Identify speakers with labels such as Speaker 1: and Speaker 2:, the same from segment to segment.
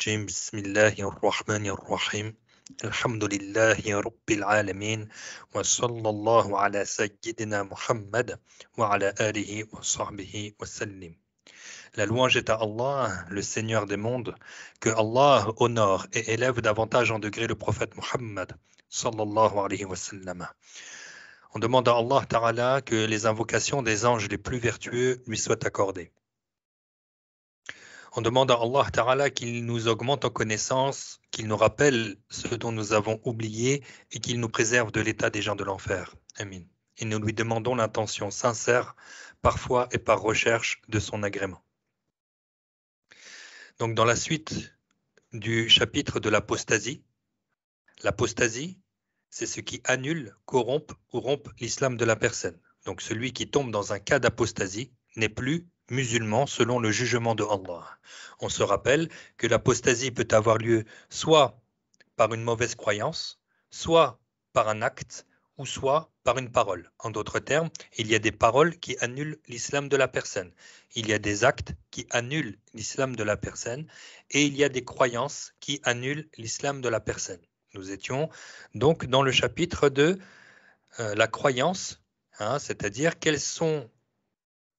Speaker 1: الرجيم بسم الله الرحمن الرحيم الحمد لله رب العالمين وصلى الله على سيدنا محمد وعلى آله وصحبه وسلم. La louange est à Allah, le Seigneur des mondes, que Allah honore et élève davantage en degré le prophète Muhammad sallallahu alayhi wa sallam. On demande à Allah Ta'ala que les invocations des anges les plus vertueux lui soient accordées. On demande à Allah Ta'ala qu'il nous augmente en connaissance, qu'il nous rappelle ce dont nous avons oublié et qu'il nous préserve de l'état des gens de l'enfer. Amin. Et nous lui demandons l'intention sincère, parfois et par recherche, de son agrément. Donc dans la suite du chapitre de l'apostasie, c'est ce qui annule, corrompt ou rompt l'islam de la personne. Donc celui qui tombe dans un cas d'apostasie n'est plus musulman selon le jugement de Allah. On se rappelle que l'apostasie peut avoir lieu soit par une mauvaise croyance, soit par un acte, ou soit par une parole. En d'autres termes, il y a des paroles qui annulent l'islam de la personne. Il y a des actes qui annulent l'islam de la personne et il y a des croyances qui annulent l'islam de la personne. Nous étions donc dans le chapitre de la croyance, c'est-à-dire quels sont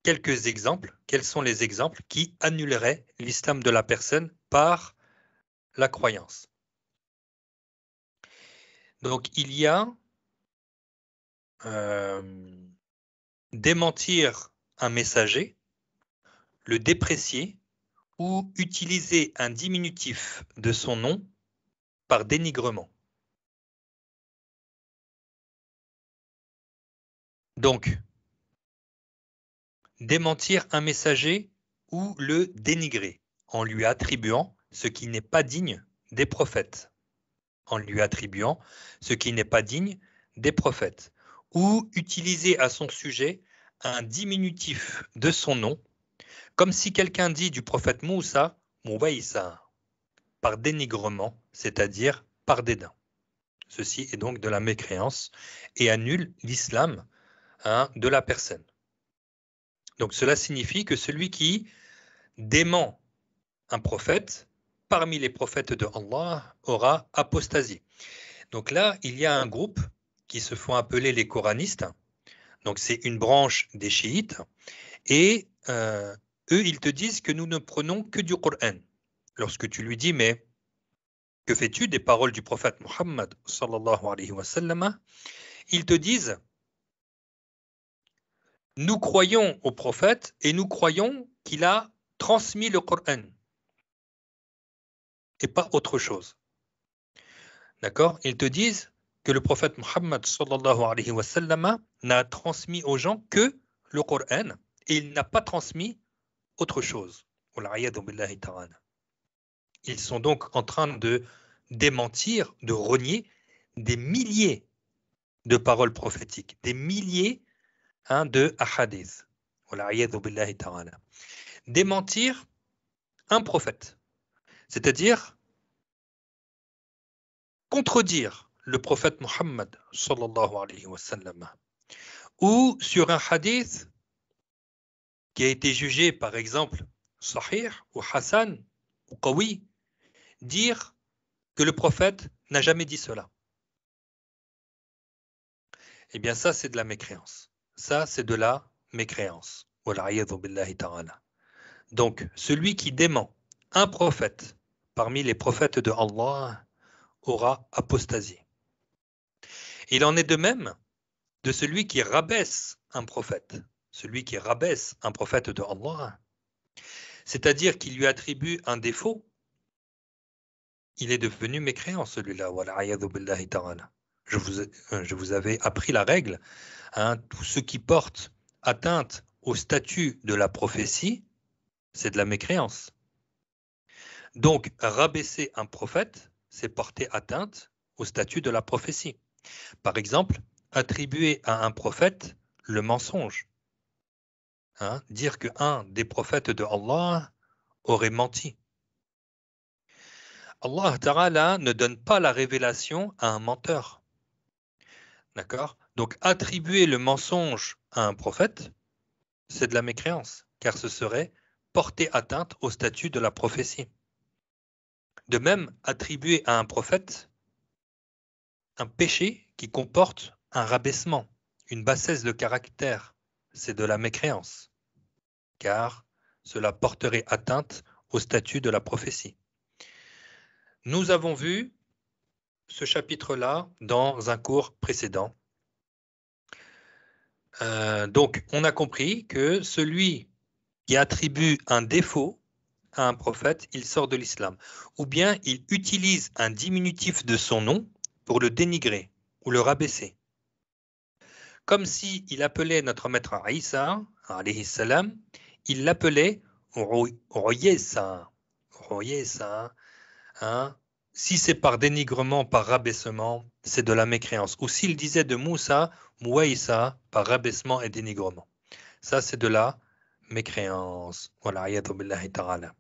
Speaker 1: quelques exemples, quels sont les exemples qui annuleraient l'islam de la personne par la croyance. Donc il y a démentir un messager, le déprécier ou utiliser un diminutif de son nom par dénigrement. Donc, démentir un messager ou le dénigrer en lui attribuant ce qui n'est pas digne des prophètes. En lui attribuant ce qui n'est pas digne des prophètes. Ou utiliser à son sujet un diminutif de son nom, comme si quelqu'un dit du prophète Moussa, Moubaïssa, par dénigrement, c'est-à-dire par dédain. Ceci est donc de la mécréance et annule l'islam de la personne. Donc cela signifie que celui qui dément un prophète, parmi les prophètes de Allah, aura apostasie. Donc là, il y a un groupe qui se font appeler les coranistes. Donc c'est une branche des chiites. Et eux, ils te disent que nous ne prenons que du Coran. Lorsque tu lui dis, mais que fais-tu des paroles du prophète Muhammad sallallahu alayhi wa sallam, ils te disent, nous croyons au prophète et nous croyons qu'il a transmis le Coran et pas autre chose. D'accord? Ils te disent que le prophète Muhammad sallallahu alayhi wa sallam n'a transmis aux gens que le Coran et il n'a pas transmis autre chose. Ils sont donc en train de démentir, de renier des milliers de paroles prophétiques, des milliers de ahadith. Démentir un prophète, c'est-à-dire contredire le prophète Muhammad sallallahu alayhi wa sallam, ou sur un hadith qui a été jugé par exemple sahih ou hasan ou qawi, dire que le prophète n'a jamais dit cela. Eh bien ça c'est de la mécréance. Ça c'est de la mécréance. Donc celui qui dément un prophète parmi les prophètes de Allah aura apostasié. Il en est de même de celui qui rabaisse un prophète. Celui qui rabaisse un prophète de Allah, c'est-à-dire qu'il lui attribue un défaut, il est devenu mécréant celui-là. Je vous avais appris la règle. Tout ce qui porte atteinte au statut de la prophétie, c'est de la mécréance. Donc, rabaisser un prophète, c'est porter atteinte au statut de la prophétie. Par exemple, attribuer à un prophète le mensonge. Dire qu'un des prophètes de Allah aurait menti. Allah Ta'ala ne donne pas la révélation à un menteur. D'accord? Donc, attribuer le mensonge à un prophète, c'est de la mécréance, car ce serait porter atteinte au statut de la prophétie. De même, attribuer à un prophète un péché qui comporte un rabaissement, une bassesse de caractère, c'est de la mécréance, car cela porterait atteinte au statut de la prophétie. Nous avons vu ce chapitre-là dans un cours précédent. Donc, on a compris que celui qui attribue un défaut à un prophète, il sort de l'islam. Ou bien il utilise un diminutif de son nom pour le dénigrer ou le rabaisser. Comme s'il appelait notre maître Isa, alayhi salam, il l'appelait Royesa. Royesa, hein. Si c'est par dénigrement, par rabaissement, c'est de la mécréance. Ou s'il disait de Moussa, Mouaïsa, par rabaissement et dénigrement. Ça, c'est de la mécréance. Voilà, billahi ta'ala.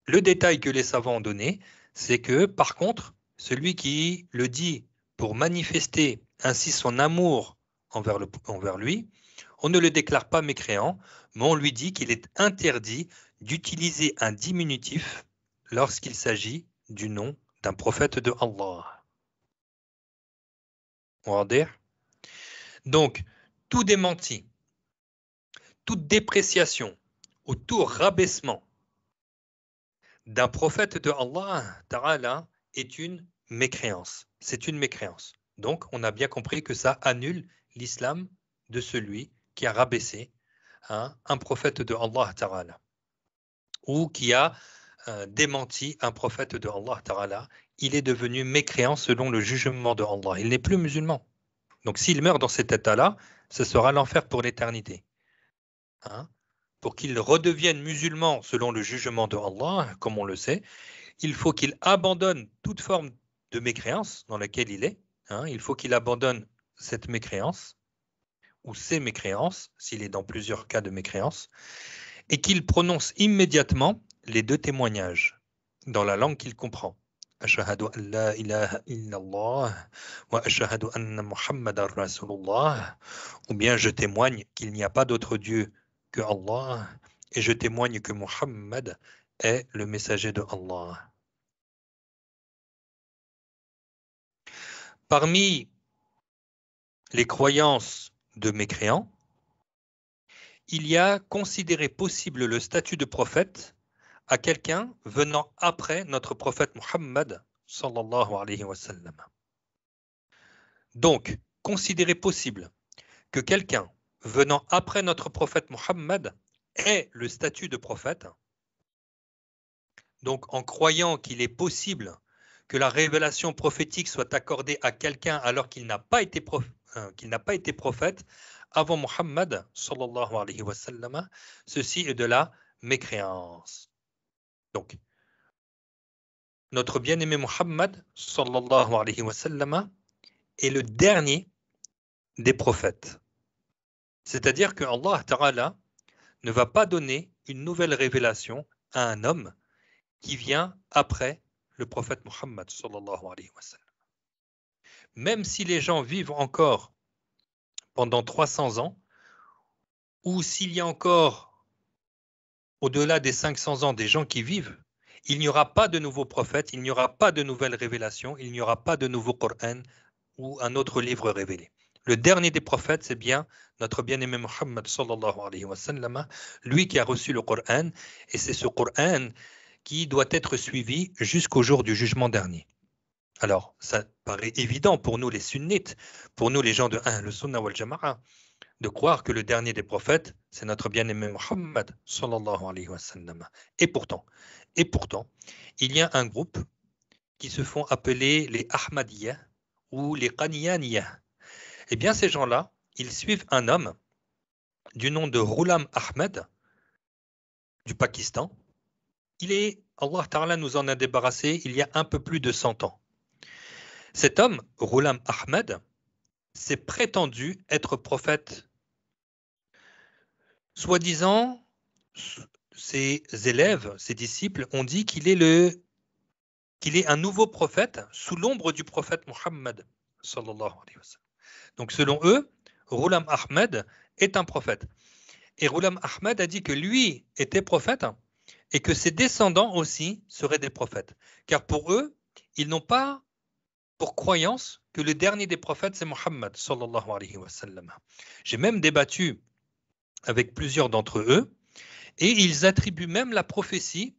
Speaker 1: Le détail que les savants ont donné, c'est que, par contre, celui qui le dit pour manifester ainsi son amour envers lui, on ne le déclare pas mécréant, mais on lui dit qu'il est interdit d'utiliser un diminutif lorsqu'il s'agit du nom d'un prophète de Allah. On va dire. Donc, tout démenti, toute dépréciation ou tout rabaissement d'un prophète de Allah Ta'ala est une mécréance. C'est une mécréance. Donc, on a bien compris que ça annule l'islam de celui qui a rabaissé un prophète de Allah Ta'ala ou qui a démenti un prophète de Allah Ta'ala. Il est devenu mécréant selon le jugement de Allah. Il n'est plus musulman. Donc, s'il meurt dans cet état-là, ce sera l'enfer pour l'éternité. Pour qu'il redevienne musulman selon le jugement de Allah, comme on le sait, il faut qu'il abandonne toute forme de mécréance dans laquelle il est. Il faut qu'il abandonne cette mécréance ou ces mécréances, s'il est dans plusieurs cas de mécréance, et qu'il prononce immédiatement les deux témoignages dans la langue qu'il comprend. Ashhadu an la ilaha illallah wa ashhadu anna Muhammadan Rasulullah, ou bien je témoigne qu'il n'y a pas d'autre Dieu que Allah et je témoigne que Muhammad est le messager de Allah. Parmi les croyances de mécréants, il y a considéré possible le statut de prophète à quelqu'un venant après notre prophète Muhammad sallallahu alayhi wa sallam. Donc, considérer possible que quelqu'un venant après notre prophète Muhammad ait le statut de prophète, donc en croyant qu'il est possible que la révélation prophétique soit accordée à quelqu'un alors qu'il n'a pas été prophète avant Muhammad sallallahu alayhi wa sallam, ceci est de la mécréance. Donc, notre bien-aimé Muhammad sallallahu alayhi wa sallam est le dernier des prophètes. C'est-à-dire que Allah Ta'ala ne va pas donner une nouvelle révélation à un homme qui vient après le prophète Muhammad sallallahu alayhi wa sallam. Même si les gens vivent encore pendant 300 ans, ou s'il y a encore au-delà des 500 ans des gens qui vivent, il n'y aura pas de nouveaux prophètes, il n'y aura pas de nouvelles révélations, il n'y aura pas de nouveau Coran ou un autre livre révélé. Le dernier des prophètes, c'est bien notre bien-aimé Muhammad sallallahu alayhi wa sallam, lui qui a reçu le Coran, et c'est ce Coran qui doit être suivi jusqu'au jour du jugement dernier. Alors, ça paraît évident pour nous les sunnites, pour nous les gens de le sunnah wal jama'a, de croire que le dernier des prophètes, c'est notre bien-aimé Muhammad sallallahu alayhi wa sallam. Et pourtant, il y a un groupe qui se font appeler les Ahmadiyya ou les Qadiyaniyya. Eh bien, ces gens-là, ils suivent un homme du nom de Ghulam Ahmed du Pakistan. Allah Ta'ala nous en a débarrassé il y a un peu plus de 100 ans. Cet homme, Ghulam Ahmed, s'est prétendu être prophète. Soi-disant, ses élèves, ses disciples ont dit qu'il est un nouveau prophète sous l'ombre du prophète Muhammad sallallahu alayhi wa sallam. Donc selon eux, Ghulam Ahmed est un prophète. Et Ghulam Ahmed a dit que lui était prophète, et que ses descendants aussi seraient des prophètes. Car pour eux, ils n'ont pas pour croyance que le dernier des prophètes, c'est Mohammed, sallallahu alayhi wa sallam. J'ai même débattu avec plusieurs d'entre eux, et ils attribuent même la prophétie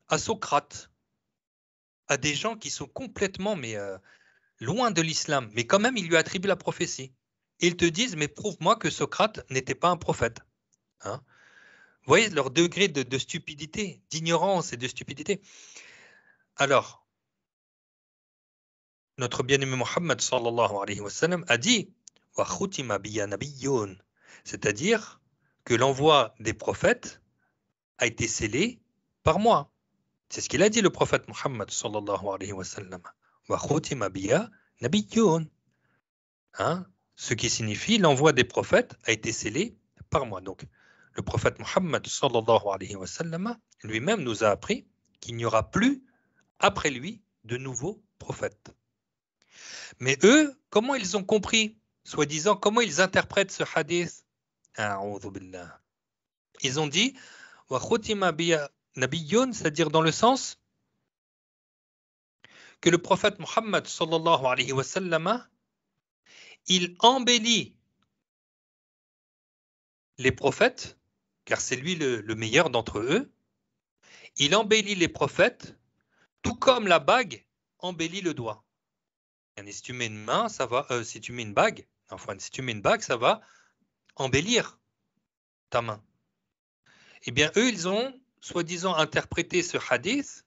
Speaker 1: à Socrate, à des gens qui sont complètement loin de l'islam, mais quand même, ils lui attribuent la prophétie. Et ils te disent, mais prouve-moi que Socrate n'était pas un prophète. Hein? Vous voyez leur degré de stupidité, d'ignorance et de stupidité. Alors, notre bien-aimé Mohammed sallallahu alayhi wa sallam a dit wa khutima biya nabiyyun, c'est-à-dire que l'envoi des prophètes a été scellé par moi. C'est ce qu'il a dit le prophète Mohammed sallallahu alayhi wa sallam. Wa khutima biya nabiyyun. Hein? Ce qui signifie l'envoi des prophètes a été scellé par moi. Donc, le prophète Mohammed sallallahu alayhi wa sallam lui-même nous a appris qu'il n'y aura plus après lui de nouveaux prophètes. Mais eux, comment ils ont compris, soi-disant, comment ils interprètent ce hadith? Ils ont dit wa khutima biya nabiyyun, c'est-à-dire dans le sens que le prophète Mohammed sallallahu alayhi wa sallam, il embellit les prophètes, car c'est lui le meilleur d'entre eux, il embellit les prophètes, tout comme la bague embellit le doigt. Et si tu mets une main, ça va, si tu mets une bague, si tu mets une bague, ça va embellir ta main. Eh bien, eux, ils ont soi-disant interprété ce hadith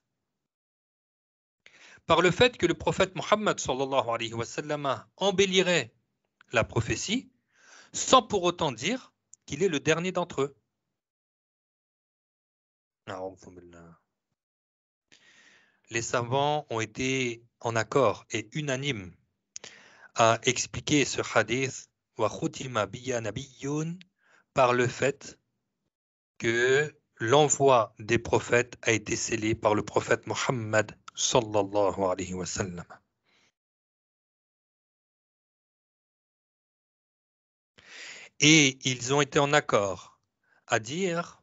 Speaker 1: par le fait que le prophète Mohammed sallallahu alayhi wa sallam embellirait la prophétie sans pour autant dire qu'il est le dernier d'entre eux. Les savants ont été en accord et unanimes à expliquer ce hadith wa khutima biya nabiyyun par le fait que l'envoi des prophètes a été scellé par le prophète Mohammed sallallahu alayhi wa sallam. Et ils ont été en accord à dire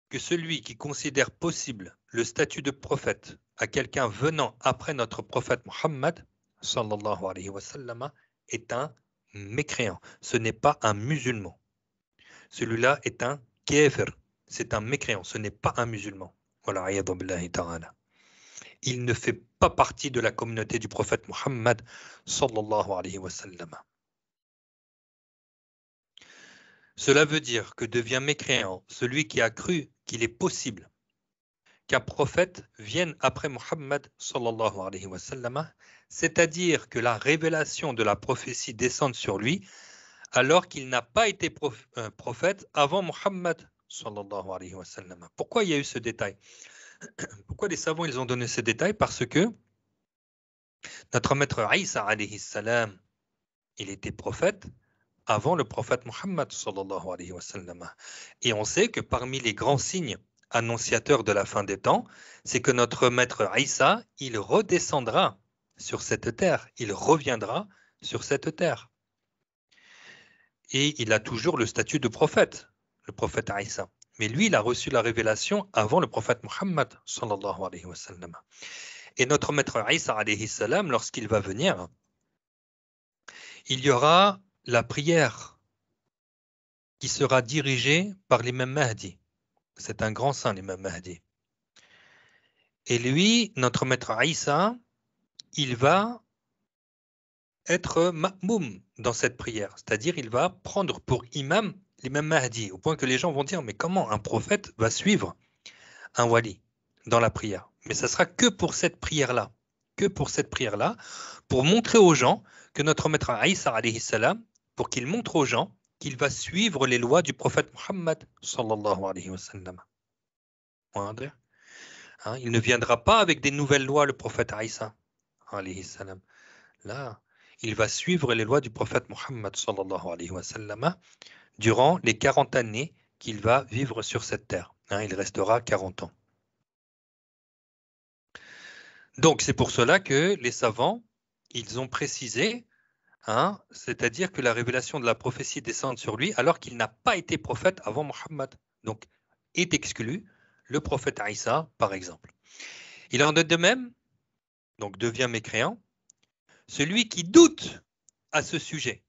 Speaker 1: que celui qui considère possible le statut de prophète à quelqu'un venant après notre prophète Mohammed sallallahu alayhi wa sallam est un mécréant. Ce n'est pas un musulman. Celui-là est un kafir. C'est un mécréant. Ce n'est pas un musulman. Il ne fait pas partie de la communauté du prophète Mohammed sallallahu alayhi wa sallam. Cela veut dire que devient mécréant celui qui a cru qu'il est possible qu'un prophète vienne après Mohammed sallallahu alayhi wa sallam, c'est-à-dire que la révélation de la prophétie descende sur lui alors qu'il n'a pas été prophète avant Mohammed sallallahu alayhi wa sallam. Pourquoi il y a eu ce détail? Pourquoi les savants ils ont donné ce détail? Parce que notre maître Isa alayhi salam, il était prophète avant le prophète Mohammed sallallahu alayhi wa sallam. Et on sait que parmi les grands signes annonciateurs de la fin des temps, c'est que notre maître Isa, il redescendra sur cette terre, il reviendra sur cette terre. Et il a toujours le statut de prophète, le prophète Isa. Mais lui, il a reçu la révélation avant le prophète Mohammed sallallahu alayhi wa sallam. Et notre maître Isa alayhi salam, lorsqu'il va venir, il y aura la prière qui sera dirigée par l'imam Mahdi. C'est un grand saint, l'imam Mahdi. Et lui, notre maître Isa, il va être ma'moum dans cette prière. C'est-à-dire, il va prendre pour imam l'imam Mahdi, au point que les gens vont dire, mais comment un prophète va suivre un wali dans la prière? Mais ça sera que pour cette prière-là. Que pour cette prière-là, pour montrer aux gens que notre maître Isa alayhi salam, pour qu'il montre aux gens qu'il va suivre les lois du prophète Mohammed sallallahu alayhi wa sallam. Hein, il ne viendra pas avec des nouvelles lois, le prophète Isa alayhi salam. Là, il va suivre les lois du prophète Mohammed sallallahu alayhi wa sallam durant les 40 années qu'il va vivre sur cette terre. Hein, il restera 40 ans. Donc, c'est pour cela que les savants, ils ont précisé, hein, c'est-à-dire que la révélation de la prophétie descend sur lui alors qu'il n'a pas été prophète avant Mohammed. Donc, est exclu le prophète Isa, par exemple. Il en est de même, donc devient mécréant, celui qui doute à ce sujet,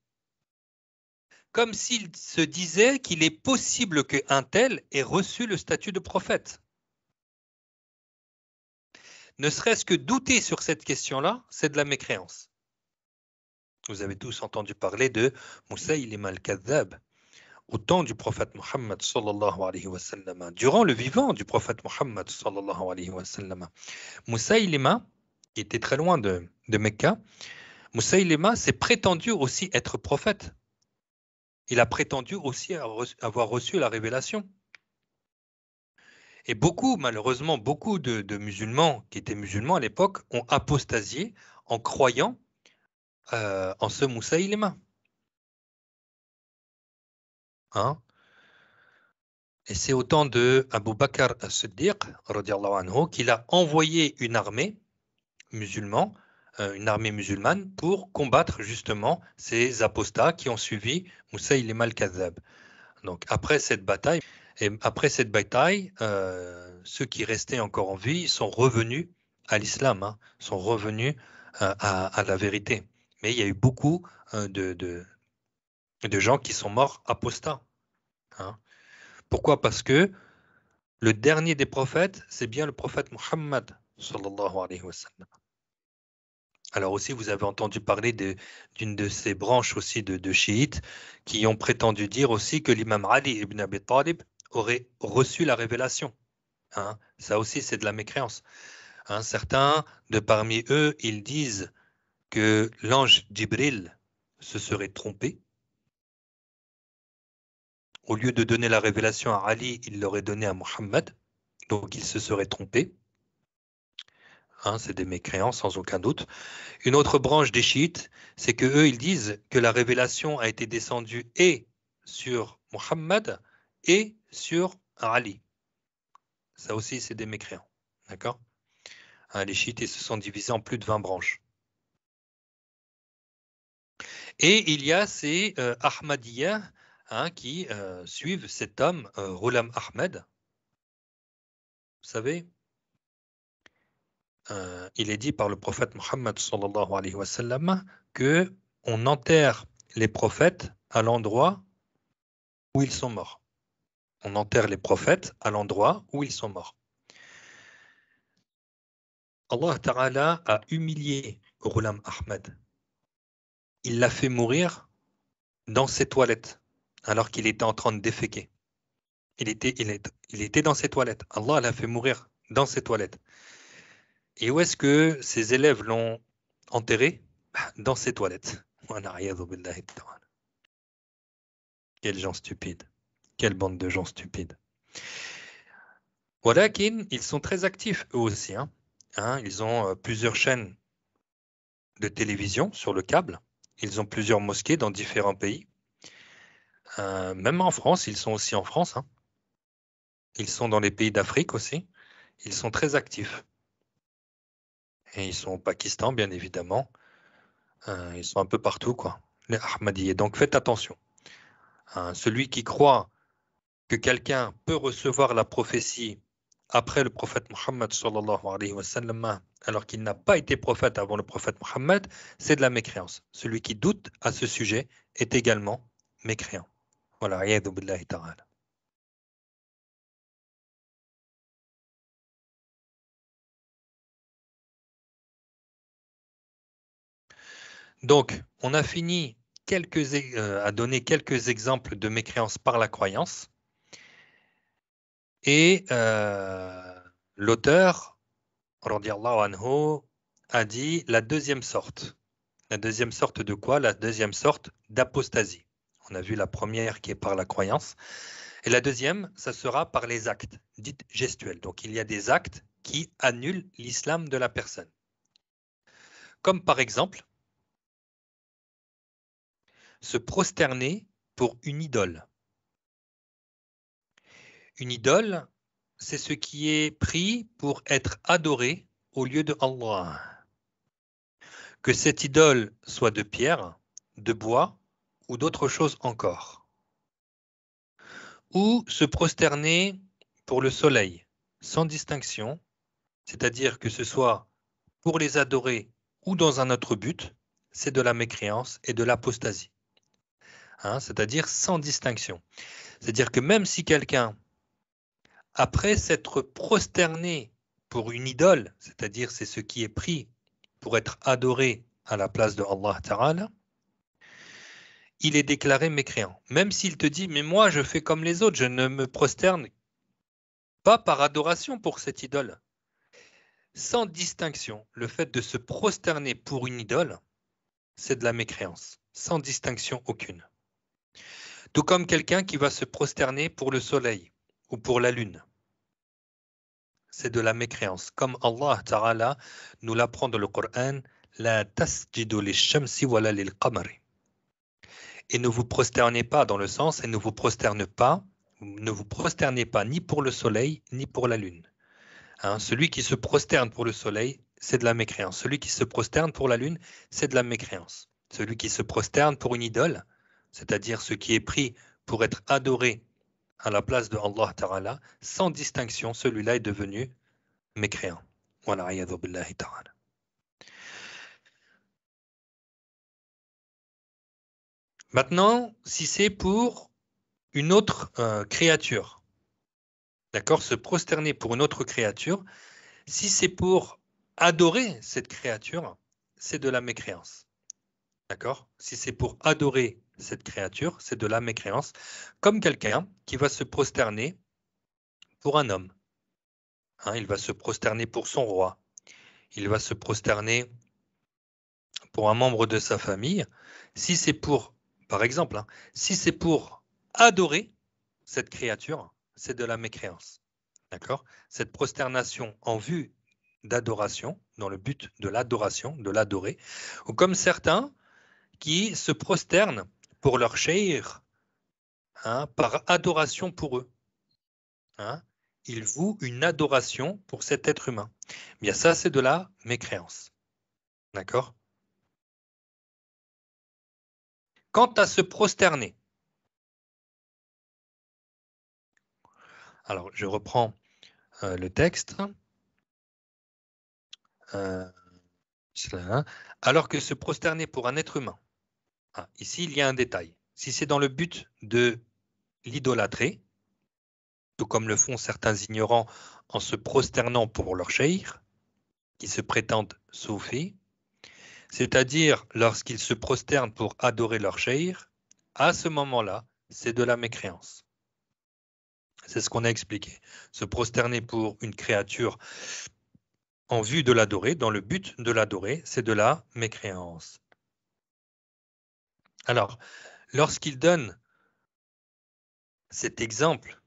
Speaker 1: comme s'il se disait qu'il est possible qu'un tel ait reçu le statut de prophète. Ne serait-ce que douter sur cette question-là, c'est de la mécréance. Vous avez tous entendu parler de Moussaïlima al-Kadhab au temps du prophète Mohammed sallallahu alayhi wa sallam, durant le vivant du prophète Mohammed sallallahu alayhi wa sallam. Moussaïlima, qui était très loin de Mecca, Moussaïlima s'est prétendu aussi être prophète. Il a prétendu aussi avoir reçu la révélation. Et malheureusement, beaucoup de musulmans qui étaient musulmans à l'époque ont apostasié en croyant en ce Moussaïlima. Hein? Et c'est au temps de Abu Bakr as-Siddiq, radiallahu anhu, qu'il a envoyé une armée musulmane, pour combattre justement ces apostats qui ont suivi Moussaïlima al-Kadhab. Donc après cette bataille, ceux qui restaient encore en vie sont revenus à l'islam, hein, sont revenus à la vérité. Mais il y a eu beaucoup de gens qui sont morts apostats. Hein. Pourquoi? Parce que le dernier des prophètes, c'est bien le prophète Muhammad sallallahu alayhi wa sallam. Alors aussi, vous avez entendu parler d'une de ces branches aussi de chiites qui ont prétendu dire aussi que l'imam Ali ibn Abi Talib aurait reçu la révélation. Hein, ça aussi, c'est de la mécréance. Hein, certains de parmi eux, ils disent que l'ange Jibril se serait trompé. Au lieu de donner la révélation à Ali, il l'aurait donné à Muhammad. Donc, il se serait trompé. Hein, c'est des mécréants sans aucun doute. Une autre branche des chiites, c'est que eux, ils disent que la révélation a été descendue et sur Muhammad et sur Ali. Ça aussi, c'est des mécréants. D'accord? Hein, les chiites, ils se sont divisés en plus de 20 branches. Et il y a ces Ahmadiyya qui suivent cet homme, Ghulam Ahmed. Vous savez, il est dit par le prophète Muhammad sallallahu alayhi wa sallam que on enterre les prophètes à l'endroit où ils sont morts. On enterre les prophètes à l'endroit où ils sont morts. Allah Ta'ala a humilié Ghulam Ahmed. Il l'a fait mourir dans ses toilettes alors qu'il était en train de déféquer. Il était dans ses toilettes. Allah l'a fait mourir dans ses toilettes. Et où est-ce que ses élèves l'ont enterré? Dans ses toilettes. Quels gens stupides. Quelle bande de gens stupides. Walakin, ils sont très actifs eux aussi. Ils ont plusieurs chaînes de télévision sur le câble. Ils ont plusieurs mosquées dans différents pays. Même en France, ils sont aussi en France. Ils sont dans les pays d'Afrique aussi. Ils sont très actifs. Et ils sont au Pakistan, bien évidemment. Ils sont un peu partout, quoi. Les Ahmadiyya. Donc faites attention. Celui qui croit que quelqu'un peut recevoir la prophétie après le prophète Muhammad sallallahu alayhi wa sallam, alors qu'il n'a pas été prophète avant le prophète Muhammad, c'est de la mécréance. Celui qui doute à ce sujet est également mécréant. Voilà, a'yadhu billahi ta'ala. Donc, on a fini à donner quelques exemples de mécréance par la croyance. Et l'auteur, radiallahu anhu, a dit la deuxième sorte. La deuxième sorte de quoi? La deuxième sorte d'apostasie. On a vu la première qui est par la croyance. Et la deuxième, ça sera par les actes, dites gestuels. Donc il y a des actes qui annulent l'islam de la personne. Comme par exemple, se prosterner pour une idole. Une idole, c'est ce qui est pris pour être adoré au lieu de Allah. Que cette idole soit de pierre, de bois ou d'autre chose encore. Ou se prosterner pour le soleil, sans distinction, c'est-à-dire que ce soit pour les adorer ou dans un autre but, c'est de la mécréance et de l'apostasie. C'est-à-dire sans distinction. C'est-à-dire que même si quelqu'un, après s'être prosterné pour une idole, c'est-à-dire c'est ce qui est pris pour être adoré à la place de Allah Ta'ala, il est déclaré mécréant. Même s'il te dit, mais moi je fais comme les autres, je ne me prosterne pas par adoration pour cette idole. Sans distinction, le fait de se prosterner pour une idole, c'est de la mécréance, sans distinction aucune. Tout comme quelqu'un qui va se prosterner pour le soleil ou pour la lune. C'est de la mécréance. Comme Allah Ta'ala nous l'apprend dans le Coran, la tasjidu lish-shamsi wala lil-qamari. Et ne vous prosternez pas dans le sens, et ne vous prosternez pas ni pour le soleil ni pour la lune. Celui qui se prosterne pour le soleil, c'est de la mécréance. Celui qui se prosterne pour la lune, c'est de la mécréance. Celui qui se prosterne pour une idole, c'est-à-dire ce qui est pris pour être adoré à la place de Allah Ta'ala, sans distinction, celui-là est devenu mécréant. Voilà, a'yadhu billahi ta'ala. Maintenant, si c'est pour une autre créature, d'accord, se prosterner pour une autre créature, si c'est pour adorer cette créature, c'est de la mécréance. D'accord? Si c'est pour adorer cette créature, c'est de la mécréance, comme quelqu'un qui va se prosterner pour un homme. Il va se prosterner pour son roi. Il va se prosterner pour un membre de sa famille. Si c'est pour, par exemple, si c'est pour adorer cette créature, c'est de la mécréance. D'accord? Cette prosternation en vue d'adoration, dans le but de l'adoration, de l'adorer, ou comme certains qui se prosternent pour leur cheikh, par adoration pour eux. Ils vouent une adoration pour cet être humain. Bien ça, c'est de la mécréance. D'accord? Quant à se prosterner, alors je reprends le texte. Alors que se prosterner pour un être humain, ici il y a un détail. Si c'est dans le but de l'idolâtrer, tout comme le font certains ignorants en se prosternant pour leur cheikh, qui se prétendent soufis, c'est-à-dire lorsqu'ils se prosternent pour adorer leur cheikh, à ce moment-là, c'est de la mécréance. C'est ce qu'on a expliqué. Se prosterner pour une créature en vue de l'adorer, dans le but de l'adorer, c'est de la mécréance. Alors, lorsqu'il donne cet exemple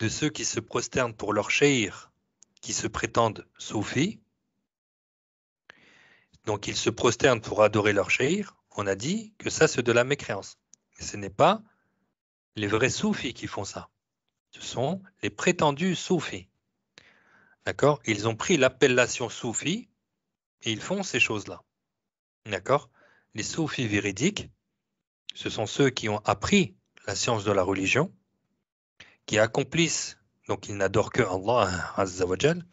Speaker 1: de ceux qui se prosternent pour leur cheikh, qui se prétendent soufis, donc ils se prosternent pour adorer leur cheikh, on a dit que ça c'est de la mécréance. Mais ce n'est pas les vrais soufis qui font ça. Ce sont les prétendus soufis. D'accord? Ils ont pris l'appellation soufi et ils font ces choses-là. D'accord? Les soufis véridiques, ce sont ceux qui ont appris la science de la religion, qui accomplissent, donc ils n'adorent que Allah Azza wa Jal,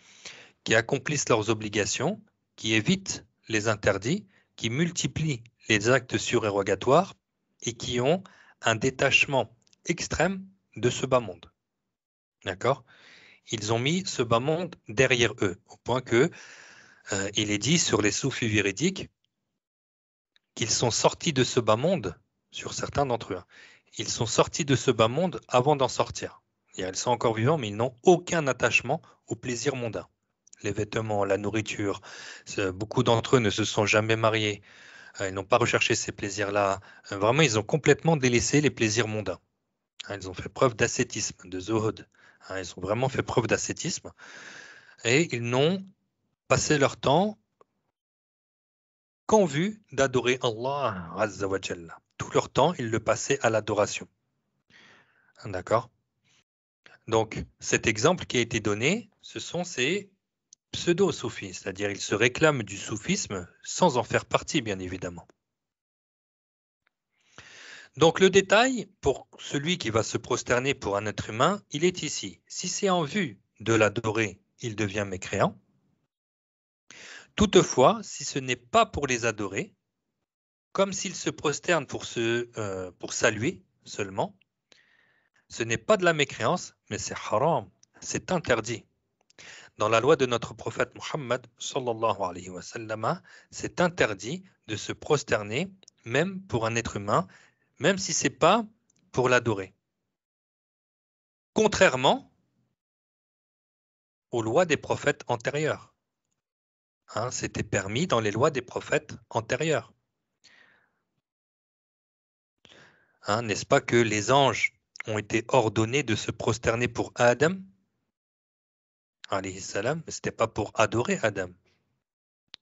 Speaker 1: qui accomplissent leurs obligations, qui évitent les interdits, qui multiplient les actes surérogatoires et qui ont un détachement extrême de ce bas monde. D'accord? Ils ont mis ce bas monde derrière eux, au point que il est dit sur les soufis véridiques qu'ils sont sortis de ce bas monde, sur certains d'entre eux. Ils sont sortis de ce bas monde avant d'en sortir. Ils sont encore vivants, mais ils n'ont aucun attachement au plaisir mondain. Les vêtements, la nourriture, beaucoup d'entre eux ne se sont jamais mariés. Ils n'ont pas recherché ces plaisirs-là. Vraiment, ils ont complètement délaissé les plaisirs mondains. Ils ont fait preuve d'ascétisme, de zuhud. Ils ont vraiment fait preuve d'ascétisme. Et ils n'ont passé leur temps qu'en vue d'adorer Allah Azza wa Jalla. Tout leur temps, ils le passaient à l'adoration. D'accord? Donc, cet exemple qui a été donné, ce sont ces pseudo-soufis, c'est-à-dire ils se réclament du soufisme sans en faire partie, bien évidemment. Donc, le détail, pour celui qui va se prosterner pour un être humain, il est ici. Si c'est en vue de l'adorer, il devient mécréant. Toutefois, si ce n'est pas pour les adorer, comme s'il se prosterne pour saluer seulement, ce n'est pas de la mécréance, mais c'est haram, c'est interdit. Dans la loi de notre prophète Muhammad, sallallahu alayhi wa sallam, c'est interdit de se prosterner, même pour un être humain, même si ce n'est pas pour l'adorer. Contrairement aux lois des prophètes antérieurs. C'était permis dans les lois des prophètes antérieurs. N'est-ce pas que les anges ont été ordonnés de se prosterner pour Adam, alayhi salam, mais ce n'était pas pour adorer Adam.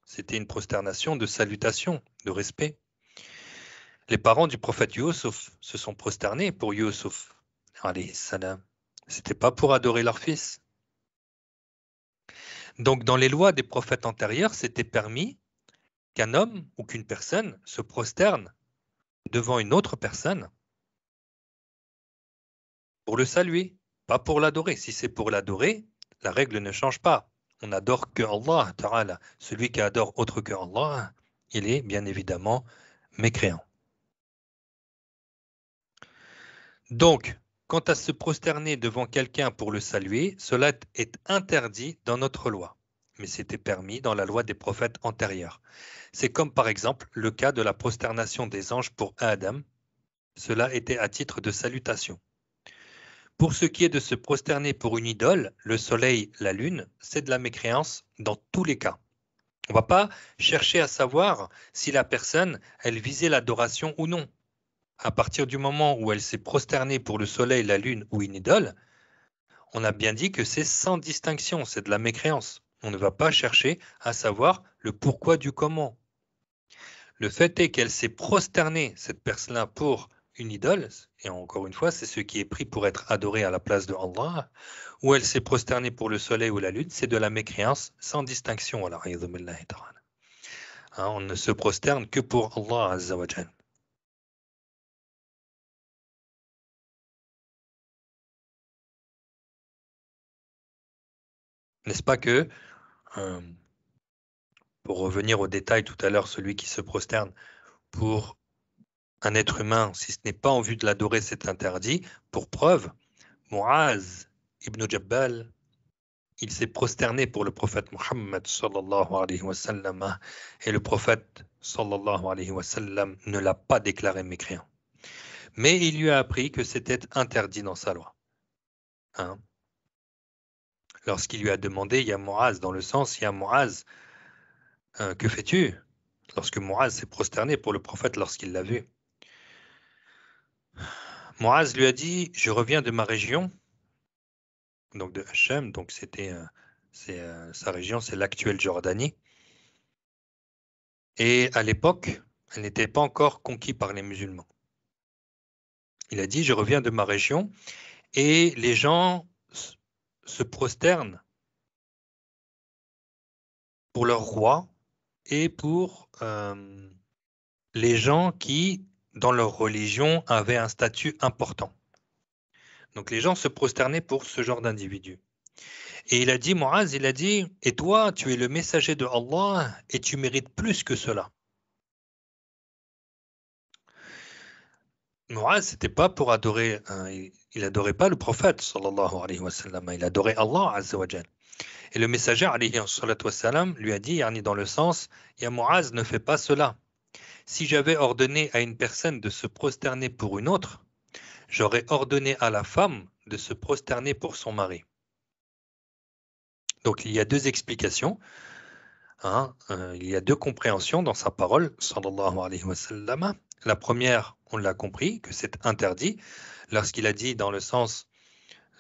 Speaker 1: C'était une prosternation de salutation, de respect. Les parents du prophète Yusuf se sont prosternés pour Yusuf, alayhi salam. Ce n'était pas pour adorer leur fils. Donc, dans les lois des prophètes antérieurs, c'était permis qu'un homme ou qu'une personne se prosterne devant une autre personne pour le saluer, pas pour l'adorer. Si c'est pour l'adorer, la règle ne change pas. On n'adore que Allah Ta'ala. Celui qui adore autre que Allah, il est bien évidemment mécréant. Donc, quant à se prosterner devant quelqu'un pour le saluer, cela est interdit dans notre loi. Mais c'était permis dans la loi des prophètes antérieurs. C'est comme par exemple le cas de la prosternation des anges pour Adam. Cela était à titre de salutation. Pour ce qui est de se prosterner pour une idole, le soleil, la lune, c'est de la mécréance dans tous les cas. On ne va pas chercher à savoir si la personne, elle visait l'adoration ou non. À partir du moment où elle s'est prosternée pour le soleil, la lune ou une idole, on a bien dit que c'est sans distinction, c'est de la mécréance. On ne va pas chercher à savoir le pourquoi du comment. Le fait est qu'elle s'est prosternée, cette personne-là, pour une idole, et encore une fois, c'est ce qui est pris pour être adoré à la place de Allah, ou elle s'est prosternée pour le soleil ou la lune, c'est de la mécréance sans distinction. On ne se prosterne que pour Allah Azza wa Jal. N'est-ce pas que, pour revenir au détail tout à l'heure, celui qui se prosterne pour un être humain, si ce n'est pas en vue de l'adorer, c'est interdit. Pour preuve, Mu'az ibn Jabbal, il s'est prosterné pour le prophète Muhammad sallallahu alayhi wa sallam, et le prophète sallallahu alayhi wa sallam ne l'a pas déclaré mécréant. Mais il lui a appris que c'était interdit dans sa loi. Lorsqu'il lui a demandé, ya Mu'az, dans le sens, ya Mu'az, que fais-tu? Lorsque Mu'az s'est prosterné pour le prophète lorsqu'il l'a vu. Mu'az lui a dit, je reviens de ma région, donc de Hachem, donc sa région, c'est l'actuelle Jordanie. Et à l'époque, elle n'était pas encore conquise par les musulmans. Il a dit, je reviens de ma région et les gens se prosternent pour leur roi et pour les gens qui, dans leur religion, avaient un statut important. Donc les gens se prosternaient pour ce genre d'individus. Et il a dit, Mu'az, il a dit, et toi, tu es le messager de Allah et tu mérites plus que cela. Mu'az, c'était pas pour adorer, il adorait pas le prophète, sallallahu alayhi wa sallam, il adorait Allah, azza wa jal. Et le messager, alayhi wa sallam, lui a dit, dans le sens, ya Mu'az, ne fais pas cela. Si j'avais ordonné à une personne de se prosterner pour une autre, j'aurais ordonné à la femme de se prosterner pour son mari. Donc il y a deux explications, il y a deux compréhensions dans sa parole, sallallahu alayhi wa sallam. La première, on l'a compris, que c'est interdit, lorsqu'il a dit dans le sens,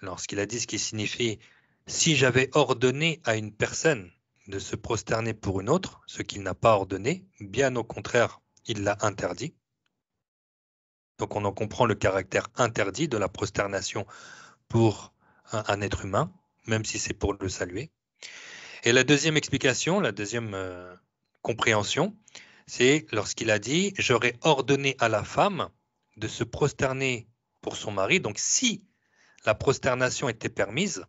Speaker 1: lorsqu'il a dit ce qui signifie « si j'avais ordonné à une personne de se prosterner pour une autre, ce qu'il n'a pas ordonné, bien au contraire, il l'a interdit ». Donc on en comprend le caractère interdit de la prosternation pour un être humain, même si c'est pour le saluer. Et la deuxième explication, la deuxième compréhension, c'est lorsqu'il a dit « j'aurais ordonné à la femme de se prosterner pour son mari ». Donc si la prosternation était permise,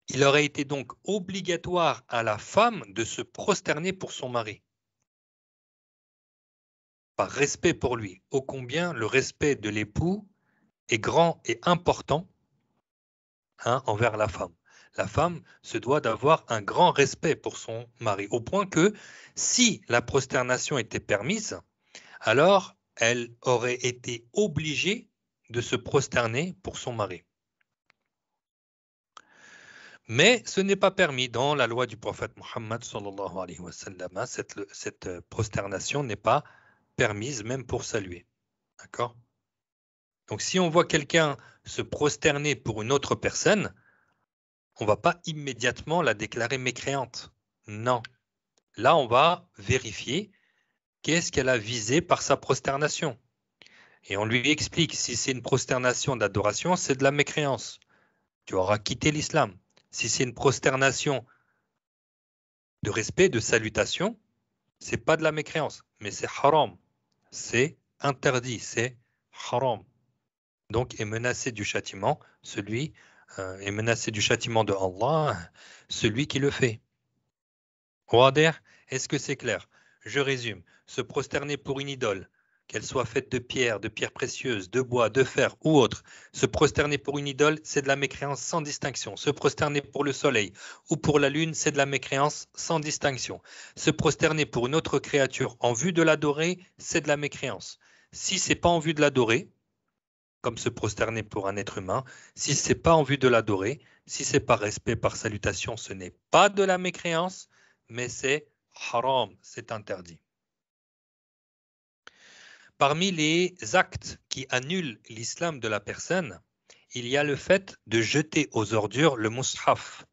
Speaker 1: Il aurait été donc obligatoire à la femme de se prosterner pour son mari, par respect pour lui. Ô combien le respect de l'époux est grand et important envers la femme. La femme se doit d'avoir un grand respect pour son mari, au point que si la prosternation était permise, alors elle aurait été obligée de se prosterner pour son mari. Mais ce n'est pas permis dans la loi du prophète Mohammed sallallahu alayhi wa sallam. Cette prosternation n'est pas permise même pour saluer. D'accord? Donc si on voit quelqu'un se prosterner pour une autre personne, on ne va pas immédiatement la déclarer mécréante. Non. Là, on va vérifier qu'est-ce qu'elle a visé par sa prosternation. Et on lui explique, si c'est une prosternation d'adoration, c'est de la mécréance. Tu auras quitté l'islam. Si c'est une prosternation de respect, de salutation, c'est pas de la mécréance, mais c'est haram. C'est interdit, c'est haram. Donc est menacé du châtiment, est menacé du châtiment de Allah, celui qui le fait. Wader, est-ce que c'est clair? Je résume. Se prosterner pour une idole, qu'elle soit faite de pierres précieuses, de bois, de fer ou autre. Se prosterner pour une idole, c'est de la mécréance sans distinction. Se prosterner pour le soleil ou pour la lune, c'est de la mécréance sans distinction. Se prosterner pour une autre créature en vue de l'adorer, c'est de la mécréance. Si c'est pas en vue de l'adorer, comme se prosterner pour un être humain, si c'est pas en vue de l'adorer, si c'est par respect, par salutation, ce n'est pas de la mécréance, mais c'est haram, c'est interdit. Parmi les actes qui annulent l'islam de la personne, il y a le fait de jeter aux ordures le mushaf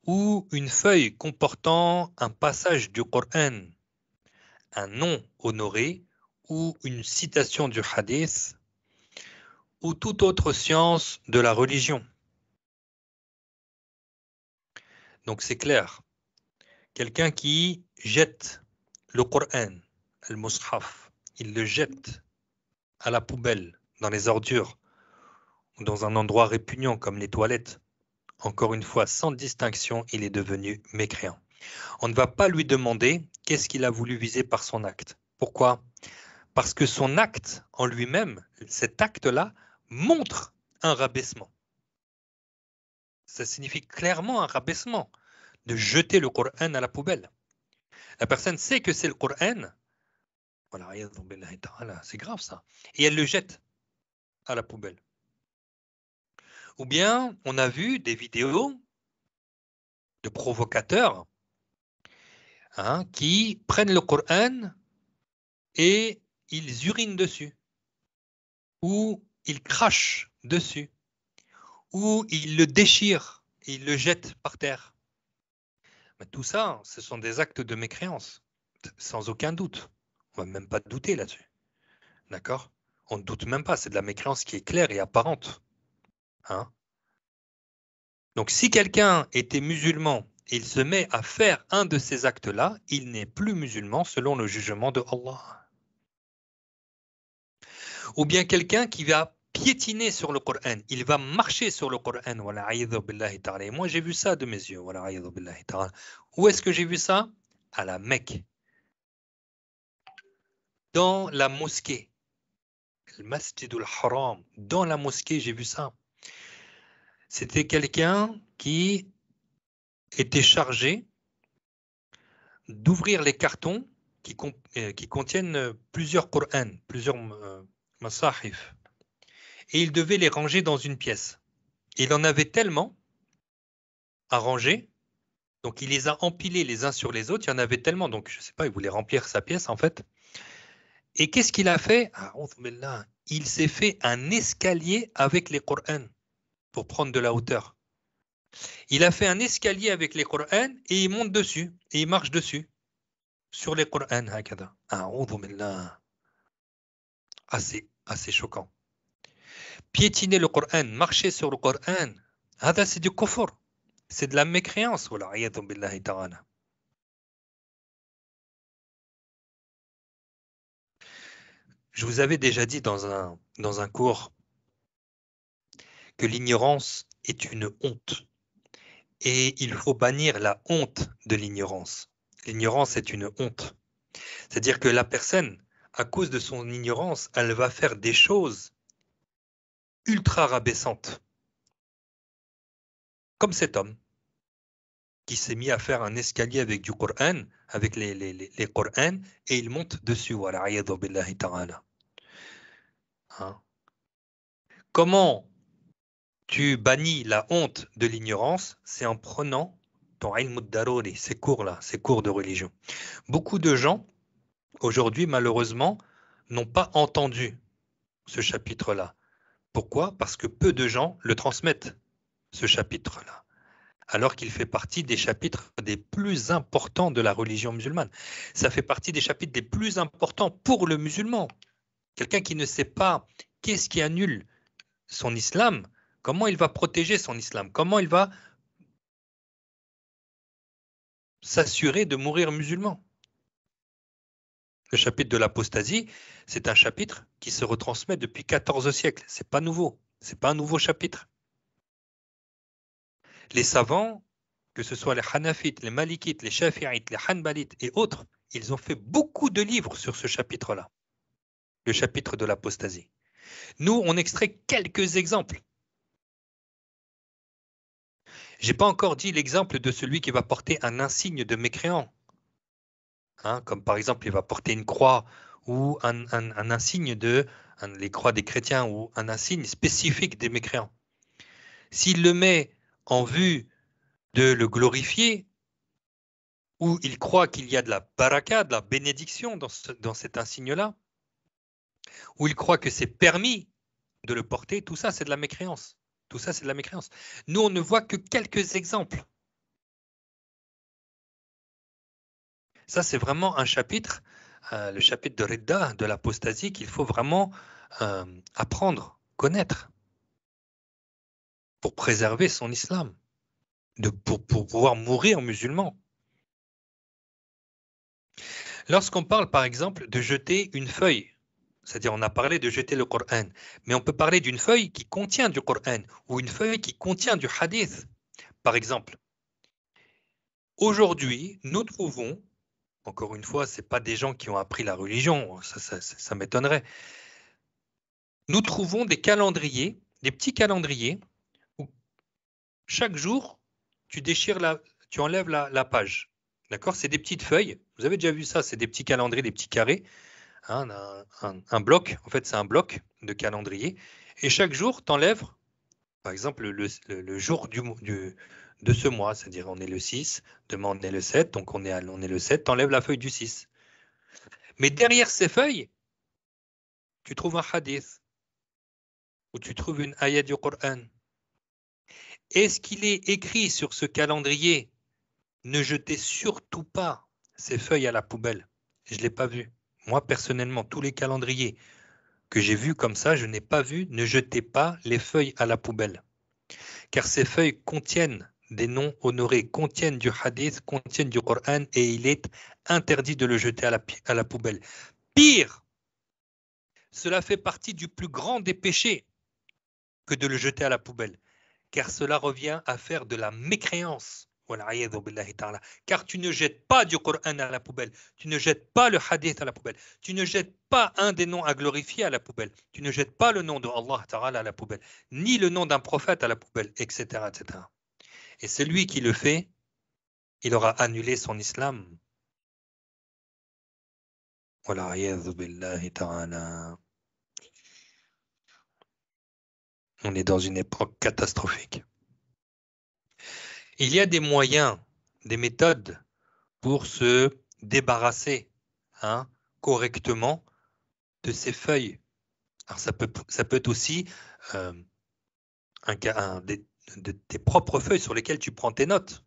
Speaker 1: ou une feuille comportant un passage du Coran, un nom honoré ou une citation du hadith ou toute autre science de la religion. Donc c'est clair. Quelqu'un qui jette le Coran, le mushaf, il le jette à la poubelle, dans les ordures, ou dans un endroit répugnant comme les toilettes, encore une fois, sans distinction, il est devenu mécréant. On ne va pas lui demander qu'est-ce qu'il a voulu viser par son acte. Pourquoi? Parce que son acte en lui-même, cet acte-là, montre un rabaissement. Ça signifie clairement un rabaissement de jeter le Coran à la poubelle. La personne sait que c'est le Coran, c'est grave ça, et elle le jette à la poubelle. Ou bien, on a vu des vidéos de provocateurs qui prennent le Coran et ils urinent dessus, ou ils crachent dessus, ou ils le déchirent et ils le jettent par terre. Mais tout ça, ce sont des actes de mécréance, sans aucun doute. On ne va même pas douter là-dessus. D'accord? On ne doute même pas, c'est de la mécréance qui est claire et apparente. Donc si quelqu'un était musulman et il se met à faire un de ces actes-là, il n'est plus musulman selon le jugement de Allah. Ou bien quelqu'un qui va piétiner sur le Coran, il va marcher sur le Coran. Et moi j'ai vu ça de mes yeux. Où est-ce que j'ai vu ça? À la Mecque. Dans la mosquée. Le Masjid al-Haram. Dans la mosquée, j'ai vu ça. C'était quelqu'un qui était chargé d'ouvrir les cartons qui contiennent plusieurs Qur'an, plusieurs masahif. Et il devait les ranger dans une pièce. Il en avait tellement à ranger, donc il les a empilés les uns sur les autres, il y en avait tellement, donc je ne sais pas, il voulait remplir sa pièce en fait. Et qu'est-ce qu'il a fait? Il s'est fait un escalier avec les Qur'an pour prendre de la hauteur. Il a fait un escalier avec les Qur'an et il monte dessus, et il marche dessus. Sur les Qur'an, hakada. Assez choquant. Piétiner le Coran, marcher sur le Coran, c'est du kufr. C'est de la mécréance. Je vous avais déjà dit dans un cours que l'ignorance est une honte. Et il faut bannir la honte de l'ignorance. L'ignorance est une honte. C'est-à-dire que la personne, à cause de son ignorance, elle va faire des choses ultra rabaissantes. Comme cet homme qui s'est mis à faire un escalier avec du Coran, avec les Corans, et il monte dessus. Voilà, a'yadhu billahi ta'ala. Hein? Comment tu bannis la honte de l'ignorance? C'est en prenant ton ilm ad-daruri, ces cours-là, ces cours de religion. Beaucoup de gens, aujourd'hui, malheureusement, n'ont pas entendu ce chapitre-là. Pourquoi? Parce que peu de gens le transmettent, ce chapitre-là, alors qu'il fait partie des chapitres des plus importants de la religion musulmane. Ça fait partie des chapitres les plus importants pour le musulman. Quelqu'un qui ne sait pas qu'est-ce qui annule son islam, comment il va protéger son islam, comment il va s'assurer de mourir musulman. Le chapitre de l'apostasie, c'est un chapitre qui se retransmet depuis 14 siècles. C'est pas nouveau. C'est pas un nouveau chapitre. Les savants, que ce soit les Hanafites, les Malikites, les Shafi'ites, les Hanbalites et autres, ils ont fait beaucoup de livres sur ce chapitre-là, le chapitre de l'apostasie. Nous, on extrait quelques exemples. J'ai pas encore dit l'exemple de celui qui va porter un insigne de mécréant. Hein, comme par exemple, il va porter une croix ou un insigne les croix des chrétiens ou un insigne spécifique des mécréants. S'il le met en vue de le glorifier, ou il croit qu'il y a de la baraka, de la bénédiction dans cet insigne-là, ou il croit que c'est permis de le porter, tout ça c'est de la mécréance. Tout ça c'est de la mécréance. Nous on ne voit que quelques exemples. Ça c'est vraiment un chapitre, le chapitre de Ridda, de l'apostasie, qu'il faut vraiment apprendre, connaître, pour préserver son islam, pour pouvoir mourir musulman. Lorsqu'on parle par exemple de jeter une feuille, c'est-à-dire on a parlé de jeter le Coran, mais on peut parler d'une feuille qui contient du Coran ou une feuille qui contient du hadith. Par exemple, aujourd'hui, nous trouvons, encore une fois, ce n'est pas des gens qui ont appris la religion, ça m'étonnerait, nous trouvons des calendriers, des petits calendriers, où chaque jour, tu enlèves la page. D'accord? C'est des petites feuilles. Vous avez déjà vu ça, c'est des petits calendriers, des petits carrés. Hein, un bloc, en fait, c'est un bloc de calendrier. Et chaque jour, tu enlèves, par exemple, le jour de ce mois, c'est-à-dire on est le 6, demain on est le 7, donc on est le 7, tu enlèves la feuille du 6. Mais derrière ces feuilles, tu trouves un hadith, ou tu trouves une ayat du Coran. Est-ce qu'il est écrit sur ce calendrier, ne jetez surtout pas ces feuilles à la poubelle? Je ne l'ai pas vu. Moi, personnellement, tous les calendriers que j'ai vus comme ça, je n'ai pas vu, ne jetez pas les feuilles à la poubelle. Car ces feuilles contiennent des noms honorés, contiennent du hadith, contiennent du Coran, et il est interdit de le jeter à la poubelle. Pire, cela fait partie du plus grand des péchés que de le jeter à la poubelle, car cela revient à faire de la mécréance. Car tu ne jettes pas du Coran à la poubelle, tu ne jettes pas le hadith à la poubelle, tu ne jettes pas un des noms à glorifier à la poubelle, tu ne jettes pas le nom de Allah Ta'ala à la poubelle, ni le nom d'un prophète à la poubelle, etc., etc. Et celui qui le fait, il aura annulé son islam. On est dans une époque catastrophique. Il y a des moyens, des méthodes pour se débarrasser correctement de ces feuilles. Alors ça peut être aussi tes propres feuilles sur lesquelles tu prends tes notes.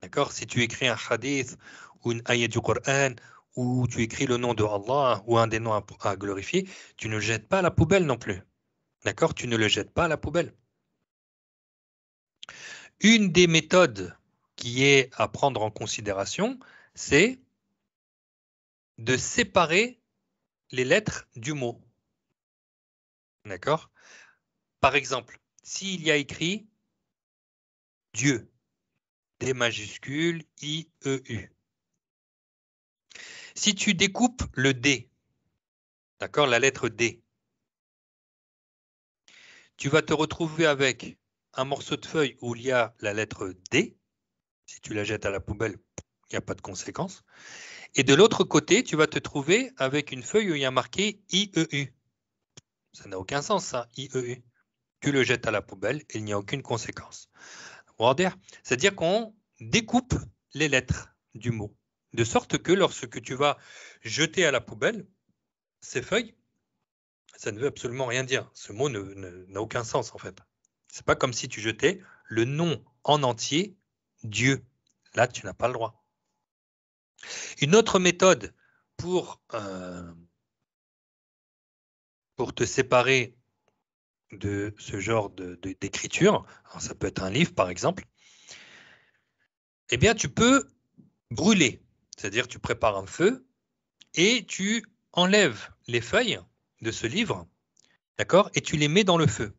Speaker 1: D'accord? Si tu écris un hadith ou une ayat du Coran ou tu écris le nom de Allah ou un des noms à glorifier, tu ne le jettes pas à la poubelle non plus. D'accord? Tu ne le jettes pas à la poubelle. Une des méthodes qui est à prendre en considération, c'est de séparer les lettres du mot. D'accord? Par exemple, s'il y a écrit Dieu, D majuscule, I, E, U. Si tu découpes le D, d'accord, la lettre D, tu vas te retrouver avec un morceau de feuille où il y a la lettre D. Si tu la jettes à la poubelle, il n'y a pas de conséquence. Et de l'autre côté, tu vas te trouver avec une feuille où il y a marqué IEU. Ça n'a aucun sens, ça, IEU. Tu le jettes à la poubelle et il n'y a aucune conséquence. C'est-à-dire qu'on découpe les lettres du mot, de sorte que lorsque tu vas jeter à la poubelle ces feuilles, ça ne veut absolument rien dire. Ce mot n'a aucun sens, en fait. C'est pas comme si tu jetais le nom en entier, Dieu. Là, tu n'as pas le droit. Une autre méthode pour te séparer de ce genre d'écriture, ça peut être un livre par exemple, eh bien tu peux brûler, c'est-à-dire tu prépares un feu et tu enlèves les feuilles de ce livre, d'accord, et tu les mets dans le feu,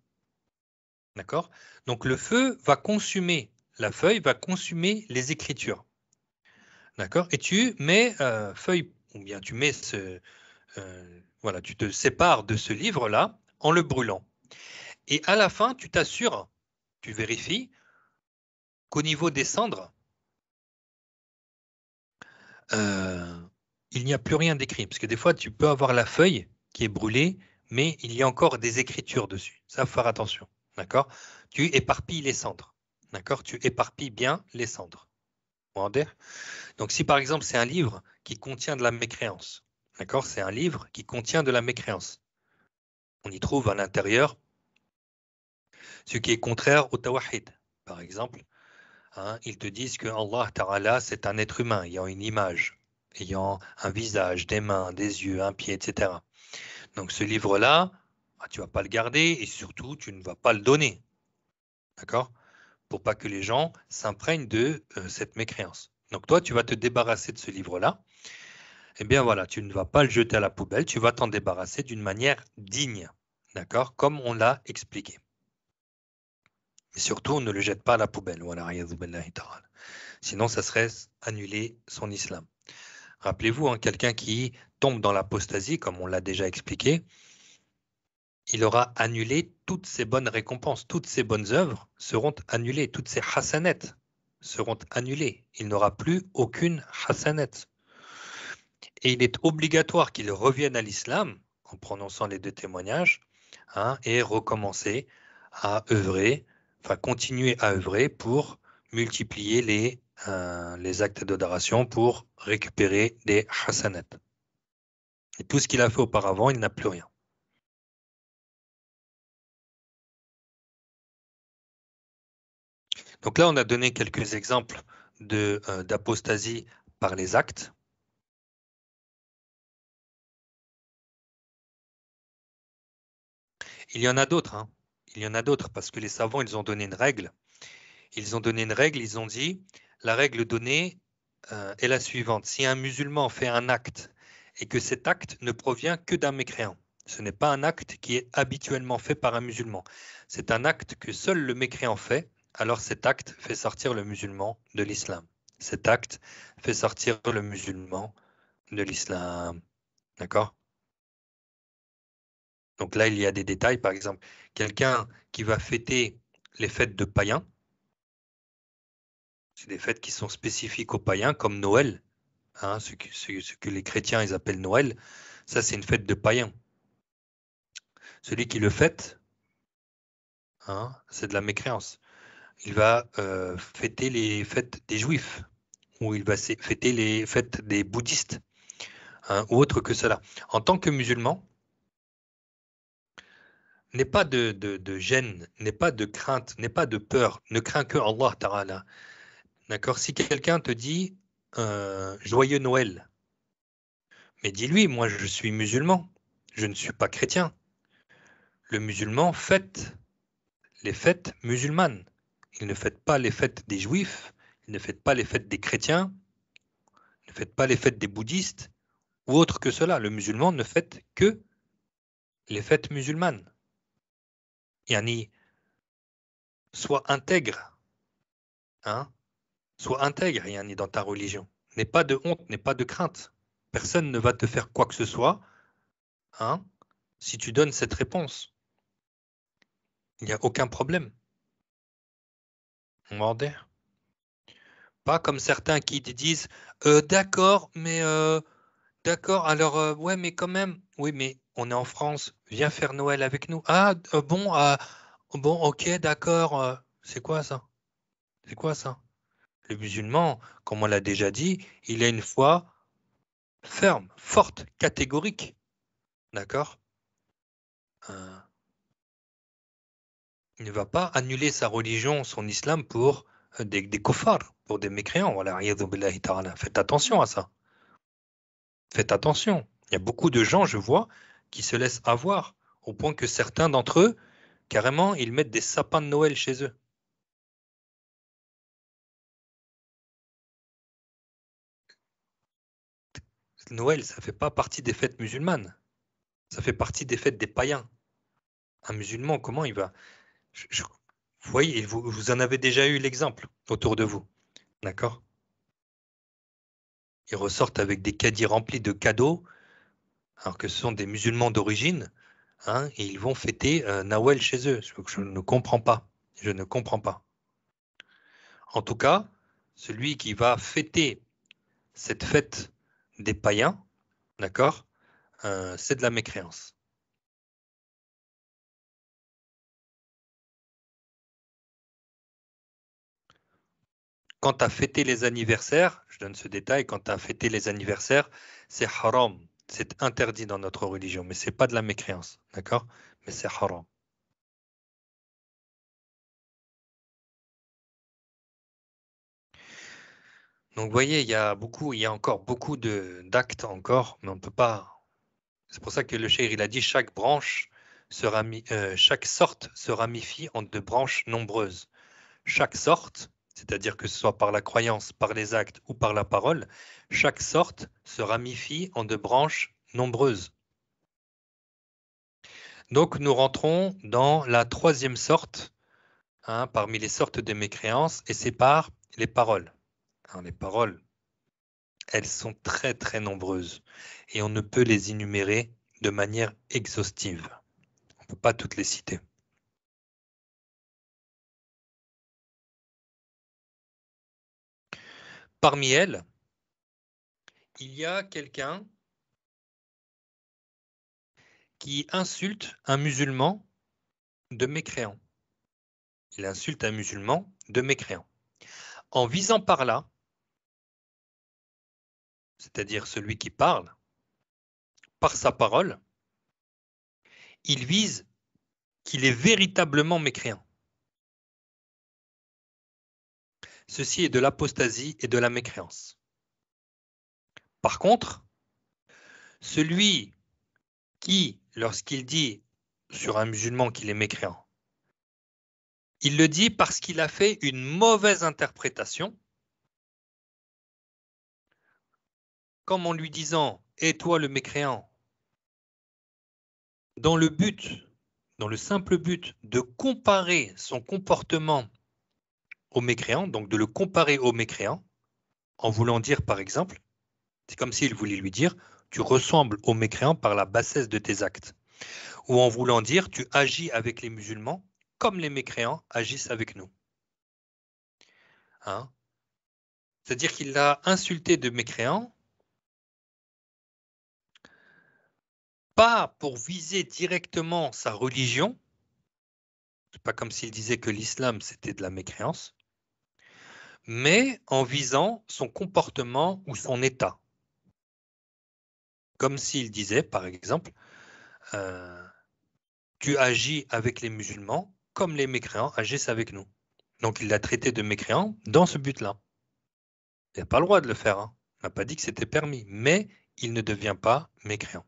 Speaker 1: d'accord. Donc le feu va consumer la feuille, va consumer les écritures, d'accord, et tu mets feuille, ou bien tu mets voilà, tu te sépares de ce livre-là en le brûlant. Et à la fin, tu t'assures, tu vérifies qu'au niveau des cendres, il n'y a plus rien d'écrit. Parce que des fois, tu peux avoir la feuille qui est brûlée, mais il y a encore des écritures dessus. Ça, faut faire attention. D'accord? Tu éparpilles les cendres. D'accord? Tu éparpilles bien les cendres. Donc, si par exemple, c'est un livre qui contient de la mécréance, d'accord? C'est un livre qui contient de la mécréance. On y trouve à l'intérieur ce qui est contraire au tawahid. Par exemple, hein, ils te disent que Allah Ta'ala, c'est un être humain ayant une image, ayant un visage, des mains, des yeux, un pied, etc. Donc ce livre-là, tu ne vas pas le garder et surtout, tu ne vas pas le donner. D'accord? Pour pas que les gens s'imprègnent de cette mécréance. Donc toi, tu vas te débarrasser de ce livre-là. Eh bien voilà, tu ne vas pas le jeter à la poubelle, tu vas t'en débarrasser d'une manière digne. D'accord? Comme on l'a expliqué. Et surtout, on ne le jette pas à la poubelle. Voilà, sinon, ça serait annuler son islam. Rappelez-vous, hein, quelqu'un qui tombe dans l'apostasie, comme on l'a déjà expliqué, il aura annulé toutes ses bonnes récompenses, toutes ses bonnes œuvres seront annulées, toutes ses hasanettes seront annulées. Il n'aura plus aucune hasanette. Et il est obligatoire qu'il revienne à l'islam en prononçant les deux témoignages, hein, et recommencer à œuvrer, enfin continuer à œuvrer pour multiplier les actes d'adoration pour récupérer des hasanat. Et tout ce qu'il a fait auparavant, il n'a plus rien. Donc là, on a donné quelques exemples d'apostasie par les actes. Il y en a d'autres, hein. Il y en a d'autres parce que les savants, ils ont donné une règle. Ils ont donné une règle, ils ont dit, la règle donnée est la suivante. Si un musulman fait un acte et que cet acte ne provient que d'un mécréant, ce n'est pas un acte qui est habituellement fait par un musulman. C'est un acte que seul le mécréant fait, alors cet acte fait sortir le musulman de l'islam. Cet acte fait sortir le musulman de l'islam. D'accord? Donc là, il y a des détails. Par exemple, quelqu'un qui va fêter les fêtes de païens, c'est des fêtes qui sont spécifiques aux païens, comme Noël, hein, ce que les chrétiens ils appellent Noël. Ça, c'est une fête de païens. Celui qui le fête, hein, c'est de la mécréance. Il va fêter les fêtes des juifs, ou il va fêter les fêtes des bouddhistes, hein, ou autre que cela. En tant que musulman, n'aie pas de gêne, n'aie pas de crainte, n'aie pas de peur, ne crains que Allah Ta'ala. D'accord? Si quelqu'un te dit joyeux Noël, mais dis-lui, moi je suis musulman, je ne suis pas chrétien. Le musulman fête les fêtes musulmanes. Il ne fête pas les fêtes des juifs, il ne fête pas les fêtes des chrétiens, il ne fête pas les fêtes des bouddhistes ou autre que cela. Le musulman ne fête que les fêtes musulmanes. Yani, sois intègre, hein, Sois intègre, yani, dans ta religion. N'aie pas de honte, n'aie pas de crainte. Personne ne va te faire quoi que ce soit, hein, si tu donnes cette réponse. Il n'y a aucun problème. Regardez. Pas comme certains qui te disent d'accord, mais d'accord, alors ouais, mais quand même, oui, mais on est en France, viens faire Noël avec nous. Ah, bon, ok, d'accord. C'est quoi ça? C'est quoi ça? Le musulman, comme on l'a déjà dit, il a une foi ferme, forte, catégorique. D'accord? Euh, il ne va pas annuler sa religion, son islam pour des kuffars, pour des mécréants. Voilà, a'yadhu billahi ta'ala. Faites attention à ça. Faites attention. Il y a beaucoup de gens, je vois, qui se laissent avoir, au point que certains d'entre eux, carrément, ils mettent des sapins de Noël chez eux. Noël, ça ne fait pas partie des fêtes musulmanes. Ça fait partie des fêtes des païens. Un musulman, comment il va vous voyez, vous en avez déjà eu l'exemple autour de vous. D'accord? Ils ressortent avec des caddies remplis de cadeaux, alors que ce sont des musulmans d'origine, hein, et ils vont fêter Noël chez eux. Je ne comprends pas. Je ne comprends pas. En tout cas, celui qui va fêter cette fête des païens, d'accord, c'est de la mécréance. Quand tu as fêté les anniversaires, je donne ce détail, quand tu as fêté les anniversaires, c'est haram. C'est interdit dans notre religion, mais c'est pas de la mécréance, d'accord? Mais c'est haram. Donc, vous voyez, il y a encore beaucoup d'actes encore, mais on ne peut pas. C'est pour ça que le cheikh, il a dit chaque sorte se ramifie en de branches nombreuses. Chaque sorte, c'est-à-dire que ce soit par la croyance, par les actes ou par la parole, chaque sorte se ramifie en de branches nombreuses. Donc nous rentrons dans la troisième sorte, hein, parmi les sortes de mécréances, et c'est par les paroles. Alors, les paroles, elles sont très très nombreuses et on ne peut les énumérer de manière exhaustive. On ne peut pas toutes les citer. Parmi elles, il y a quelqu'un qui insulte un musulman de mécréant. Il insulte un musulman de mécréant. En visant par là, c'est-à-dire celui qui parle, par sa parole, il vise qu'il est véritablement mécréant. Ceci est de l'apostasie et de la mécréance. Par contre, celui qui, lorsqu'il dit sur un musulman qu'il est mécréant, il le dit parce qu'il a fait une mauvaise interprétation, comme en lui disant « Et toi le mécréant ?» dans le simple but de comparer son comportement au mécréant, donc de le comparer au mécréant, en voulant dire par exemple, c'est comme s'il voulait lui dire « Tu ressembles au mécréant par la bassesse de tes actes ». Ou en voulant dire « Tu agis avec les musulmans comme les mécréants agissent avec nous ». Hein? C'est-à-dire qu'il l'a insulté de mécréant, pas pour viser directement sa religion, c'est pas comme s'il disait que l'islam c'était de la mécréance, mais en visant son comportement ou son état. Comme s'il disait, par exemple, euh, tu agis avec les musulmans comme les mécréants agissent avec nous. Donc il l'a traité de mécréant dans ce but-là. Il n'a pas le droit de le faire, hein. On n'a pas dit que c'était permis, mais il ne devient pas mécréant.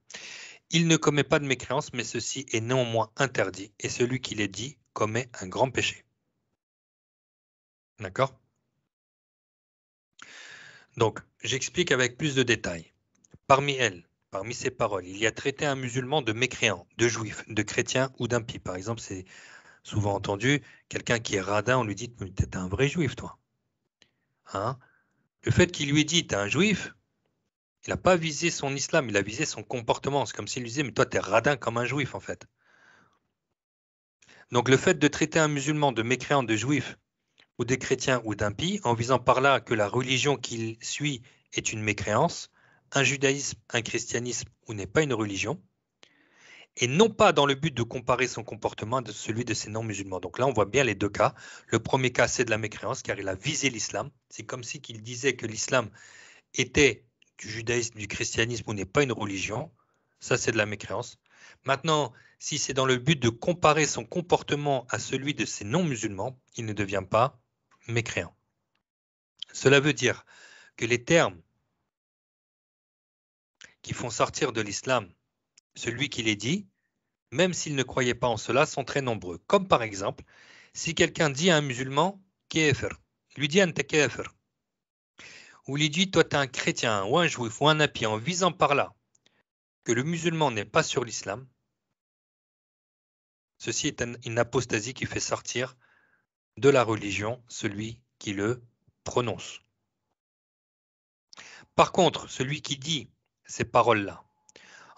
Speaker 1: Il ne commet pas de mécréance, mais ceci est néanmoins interdit, et celui qui les dit commet un grand péché. D'accord? Donc, j'explique avec plus de détails. Parmi elles, parmi ces paroles, il y a traité un musulman de mécréant, de juif, de chrétien ou d'impie. Par exemple, c'est souvent entendu, quelqu'un qui est radin, on lui dit, mais t'es un vrai juif, toi. Hein. Le fait qu'il lui dit, t'es un juif, il n'a pas visé son islam, il a visé son comportement. C'est comme s'il lui disait, mais toi, t'es radin comme un juif, en fait. Donc, le fait de traiter un musulman de mécréant, de juif, ou des chrétiens ou d'impie, en visant par là que la religion qu'il suit est une mécréance, un judaïsme, un christianisme ou n'est pas une religion, et non pas dans le but de comparer son comportement à celui de ses non-musulmans. Donc là, on voit bien les deux cas. Le premier cas, c'est de la mécréance, car il a visé l'islam. C'est comme si qu'il disait que l'islam était du judaïsme, du christianisme ou n'est pas une religion. Ça, c'est de la mécréance. Maintenant, si c'est dans le but de comparer son comportement à celui de ses non-musulmans, il ne devient pas mécréant. Cela veut dire que les termes qui font sortir de l'islam celui qui les dit, même s'il ne croyait pas en cela, sont très nombreux. Comme par exemple, si quelqu'un dit à un musulman kafir, lui dit anta kafir, ou lui dit toi tu es un chrétien ou un juif ou un impie en visant par là que le musulman n'est pas sur l'islam, ceci est une apostasie qui fait sortir de la religion celui qui le prononce. Par contre, celui qui dit ces paroles-là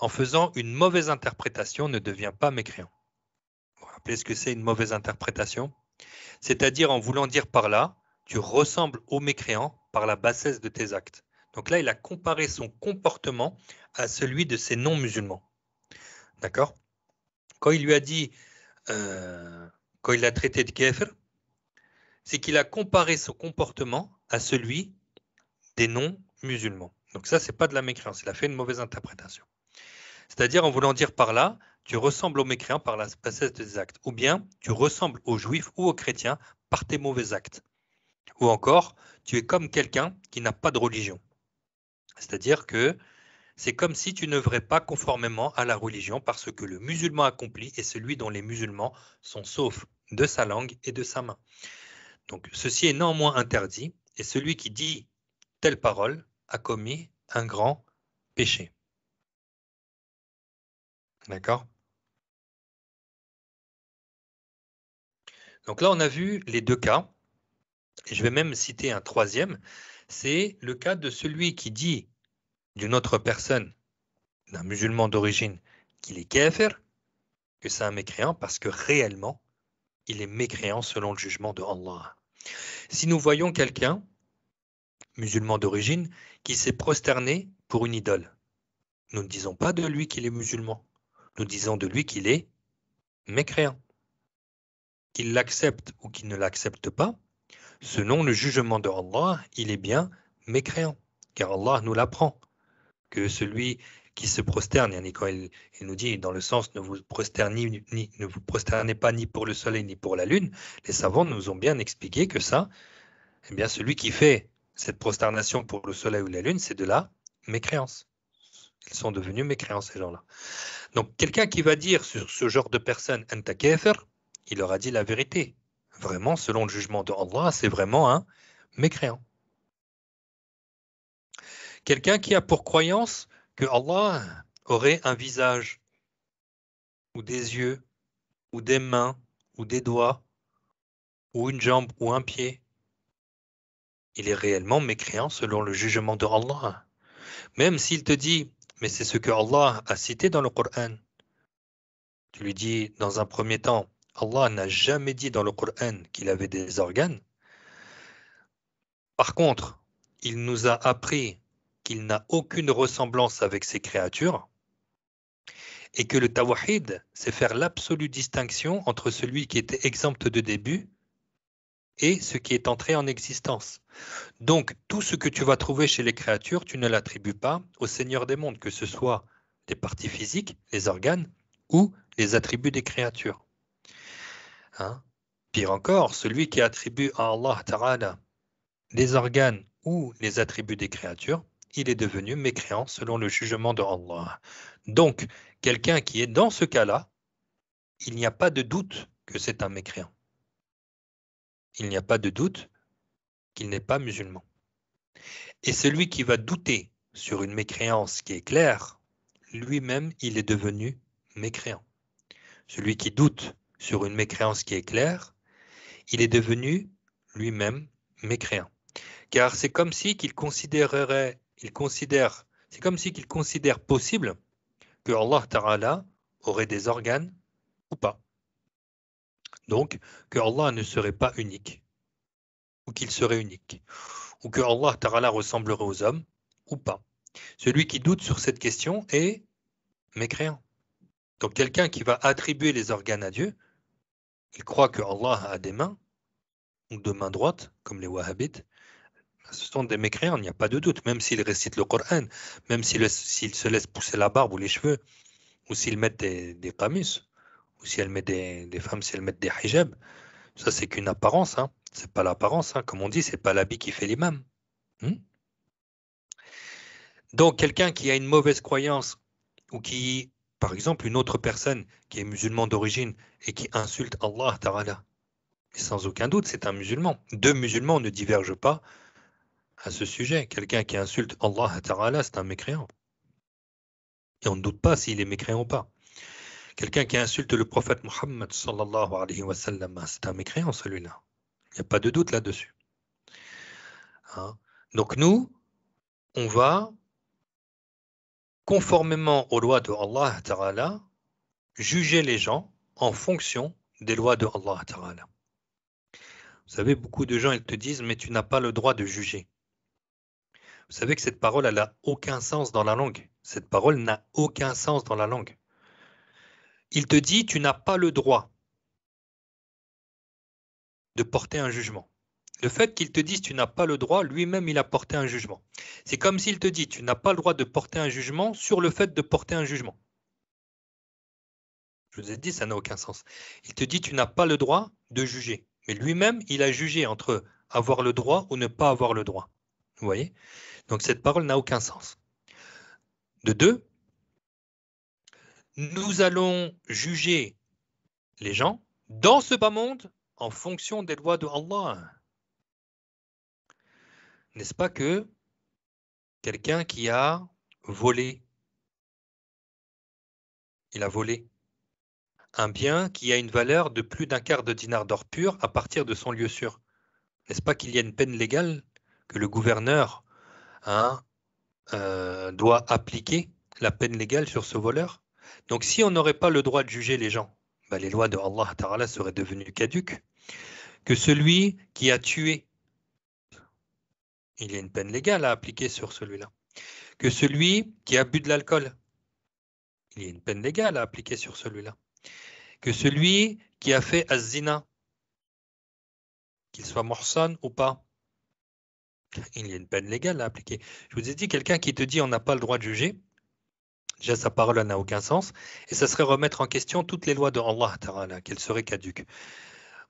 Speaker 1: en faisant une mauvaise interprétation ne devient pas mécréant. Vous vous rappelez ce que c'est une mauvaise interprétation? C'est-à-dire en voulant dire par là, tu ressembles au mécréant par la bassesse de tes actes. Donc là, il a comparé son comportement à celui de ses non-musulmans. D'accord? Quand il lui a dit, quand il l'a traité de kafir, c'est qu'il a comparé son comportement à celui des non-musulmans. Donc ça, c'est pas de la mécréance, il a fait une mauvaise interprétation. C'est-à-dire en voulant dire par là, tu ressembles aux mécréants par la bassesse de tes actes, ou bien tu ressembles aux juifs ou aux chrétiens par tes mauvais actes. Ou encore, tu es comme quelqu'un qui n'a pas de religion. C'est-à-dire que c'est comme si tu n'œuvrais pas conformément à la religion parce que le musulman accompli est celui dont les musulmans sont saufs de sa langue et de sa main. Donc ceci est néanmoins interdit et celui qui dit telle parole a commis un grand péché. D'accord? Donc là, on a vu les deux cas. Et je vais même citer un troisième. C'est le cas de celui qui dit d'une autre personne, d'un musulman d'origine, qu'il est kafir, que c'est un mécréant, parce que réellement, il est mécréant selon le jugement de Allah. Si nous voyons quelqu'un, musulman d'origine, qui s'est prosterné pour une idole, nous ne disons pas de lui qu'il est musulman, nous disons de lui qu'il est mécréant. Qu'il l'accepte ou qu'il ne l'accepte pas, selon le jugement de Allah, il est bien mécréant, car Allah nous l'apprend. Que celui qui se prosterne, quand il nous dit dans le sens ne vous prosternez pas ni pour le soleil ni pour la lune, les savants nous ont bien expliqué que ça, eh bien celui qui fait cette prosternation pour le soleil ou la lune, c'est de la mécréance. Ils sont devenus mécréants ces gens-là. Donc quelqu'un qui va dire sur ce genre de personne anta kafir, il leur a dit la vérité. Vraiment, selon le jugement de Allah, c'est vraiment un mécréant. Quelqu'un qui a pour croyance que Allah aurait un visage, ou des yeux, ou des mains, ou des doigts, ou une jambe, ou un pied, il est réellement mécréant selon le jugement de Allah. Même s'il te dit, mais c'est ce que Allah a cité dans le Coran. Tu lui dis, dans un premier temps, Allah n'a jamais dit dans le Coran qu'il avait des organes. Par contre, il nous a appris qu'il n'a aucune ressemblance avec ses créatures. Et que le tawhid, c'est faire l'absolue distinction entre celui qui était exempt de début et ce qui est entré en existence. Donc, tout ce que tu vas trouver chez les créatures, tu ne l'attribues pas au Seigneur des mondes, que ce soit les parties physiques, les organes, ou les attributs des créatures. Hein? Pire encore, celui qui attribue à Allah Ta'ala les organes ou les attributs des créatures, il est devenu mécréant selon le jugement de Allah. Donc, quelqu'un qui est dans ce cas-là, il n'y a pas de doute que c'est un mécréant. Il n'y a pas de doute qu'il n'est pas musulman. Et celui qui va douter sur une mécréance qui est claire, lui-même, il est devenu mécréant. Celui qui doute sur une mécréance qui est claire, il est devenu lui-même mécréant. Car c'est comme si qu'il considérerait, c'est comme si qu'il considère possible que Allah Ta'ala aurait des organes ou pas. Donc, que Allah ne serait pas unique, ou qu'il serait unique, ou que Allah Ta'ala ressemblerait aux hommes ou pas. Celui qui doute sur cette question est mécréant. Donc, quelqu'un qui va attribuer les organes à Dieu, il croit que Allah a des mains, ou deux mains droites, comme les Wahhabites. Ce sont des mécréants, il n'y a pas de doute, même s'ils récitent le Coran, même s'ils se laissent pousser la barbe ou les cheveux, ou s'ils mettent des qamis, ou si elles mettent des femmes, si elles mettent des hijabs. Ça, c'est qu'une apparence, hein. C'est pas l'apparence, hein. Comme on dit, c'est pas l'habit qui fait l'imam. Hmm. Donc, quelqu'un qui a une mauvaise croyance, ou qui, par exemple, une autre personne qui est musulman d'origine et qui insulte Allah Ta'ala, sans aucun doute, c'est un musulman. Deux musulmans ne divergent pas à ce sujet. Quelqu'un qui insulte Allah Ta'ala, c'est un mécréant. Et on ne doute pas s'il est mécréant ou pas. Quelqu'un qui insulte le prophète Mohammed sallallahu alayhi wa sallam, c'est un mécréant celui-là. Il n'y a pas de doute là-dessus. Hein? Donc nous, on va, conformément aux lois de Allah Ta'ala, juger les gens en fonction des lois de Allah Ta'ala. Vous savez, beaucoup de gens, ils te disent, mais tu n'as pas le droit de juger. Vous savez que cette parole, elle n'a aucun sens dans la langue. Cette parole n'a aucun sens dans la langue. Il te dit, tu n'as pas le droit de porter un jugement. Le fait qu'il te dise tu n'as pas le droit, lui-même il a porté un jugement. C'est comme s'il te dit tu n'as pas le droit de porter un jugement sur le fait de porter un jugement. Je vous ai dit, ça n'a aucun sens. Il te dit tu n'as pas le droit de juger. Mais lui-même, il a jugé entre avoir le droit ou ne pas avoir le droit. Vous voyez? Donc cette parole n'a aucun sens. De deux, nous allons juger les gens dans ce bas monde en fonction des lois de Allah. N'est-ce pas que quelqu'un qui a volé, il a volé un bien qui a une valeur de plus d'un quart de dinar d'or pur à partir de son lieu sûr. N'est-ce pas qu'il y a une peine légale que le gouverneur hein, doit appliquer, la peine légale sur ce voleur? Donc si on n'aurait pas le droit de juger les gens, bah, les lois de Allah Ta'ala seraient devenues caduques. Que celui qui a tué, il y a une peine légale à appliquer sur celui-là. Que celui qui a bu de l'alcool, il y a une peine légale à appliquer sur celui-là. Que celui qui a fait az-zina, qu'il soit muhsan ou pas, il y a une peine légale à appliquer. Je vous ai dit, quelqu'un qui te dit on n'a pas le droit de juger, déjà sa parole n'a aucun sens, et ça serait remettre en question toutes les lois de Allah Ta'ala, qu'elles seraient caduques.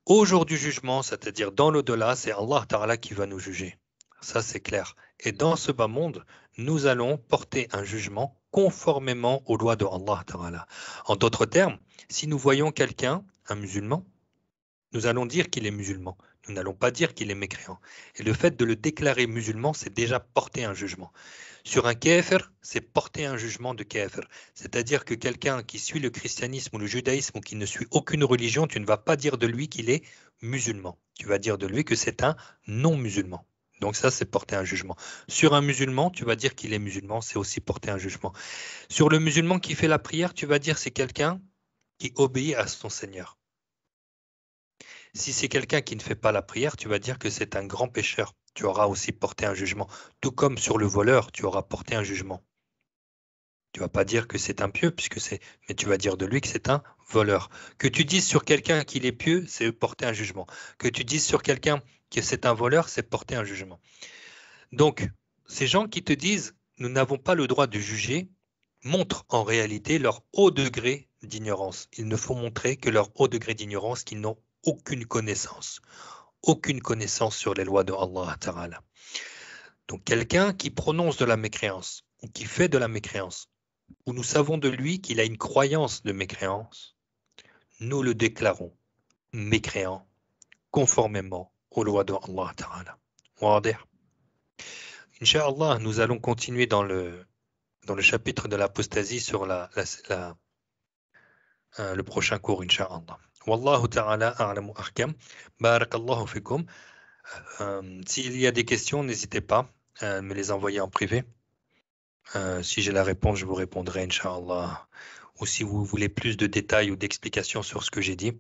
Speaker 1: Au jour du jugement, c'est-à-dire dans l'au-delà, c'est Allah Ta'ala qui va nous juger. Ça, c'est clair. Et dans ce bas monde, nous allons porter un jugement conformément aux lois de Allah Ta'ala. En d'autres termes, si nous voyons quelqu'un, un musulman, nous allons dire qu'il est musulman. Nous n'allons pas dire qu'il est mécréant. Et le fait de le déclarer musulman, c'est déjà porter un jugement. Sur un kafir, c'est porter un jugement de kafir. C'est-à-dire que quelqu'un qui suit le christianisme ou le judaïsme ou qui ne suit aucune religion, tu ne vas pas dire de lui qu'il est musulman. Tu vas dire de lui que c'est un non-musulman. Donc ça, c'est porter un jugement. Sur un musulman, tu vas dire qu'il est musulman, c'est aussi porter un jugement. Sur le musulman qui fait la prière, tu vas dire c'est quelqu'un qui obéit à son Seigneur. Si c'est quelqu'un qui ne fait pas la prière, tu vas dire que c'est un grand pécheur. Tu auras aussi porté un jugement. Tout comme sur le voleur, tu auras porté un jugement. Tu vas pas dire que c'est un pieux, mais tu vas dire de lui que c'est un voleur. Que tu dises sur quelqu'un qu'il est pieux, c'est porter un jugement. Que tu dises sur quelqu'un que c'est un voleur, c'est porter un jugement. Donc, ces gens qui te disent nous n'avons pas le droit de juger montrent en réalité leur haut degré d'ignorance. Ils ne font montrer que leur haut degré d'ignorance, qu'ils n'ont aucune connaissance sur les lois de Allah Ta'ala. Donc quelqu'un qui prononce de la mécréance ou qui fait de la mécréance, où nous savons de lui qu'il a une croyance de mécréance, nous le déclarons mécréant conformément aux lois de Allah Ta'ala. Inch'Allah, nous allons continuer dans le chapitre de l'apostasie sur le prochain cours, Inch'Allah. Wallahu ta'ala a'lamu ahkam. Barakallahu fikum. S'il y a des questions, n'hésitez pas à me les envoyer en privé. Si j'ai la réponse, je vous répondrai, Inch'Allah. Ou si vous voulez plus de détails ou d'explications sur ce que j'ai dit,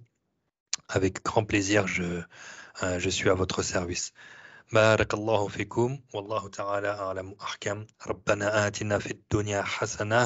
Speaker 1: avec grand plaisir, je suis à votre service. بارك الله فيكم والله تعالى أعلم أحكم ربنا آتنا في الدنيا حسنة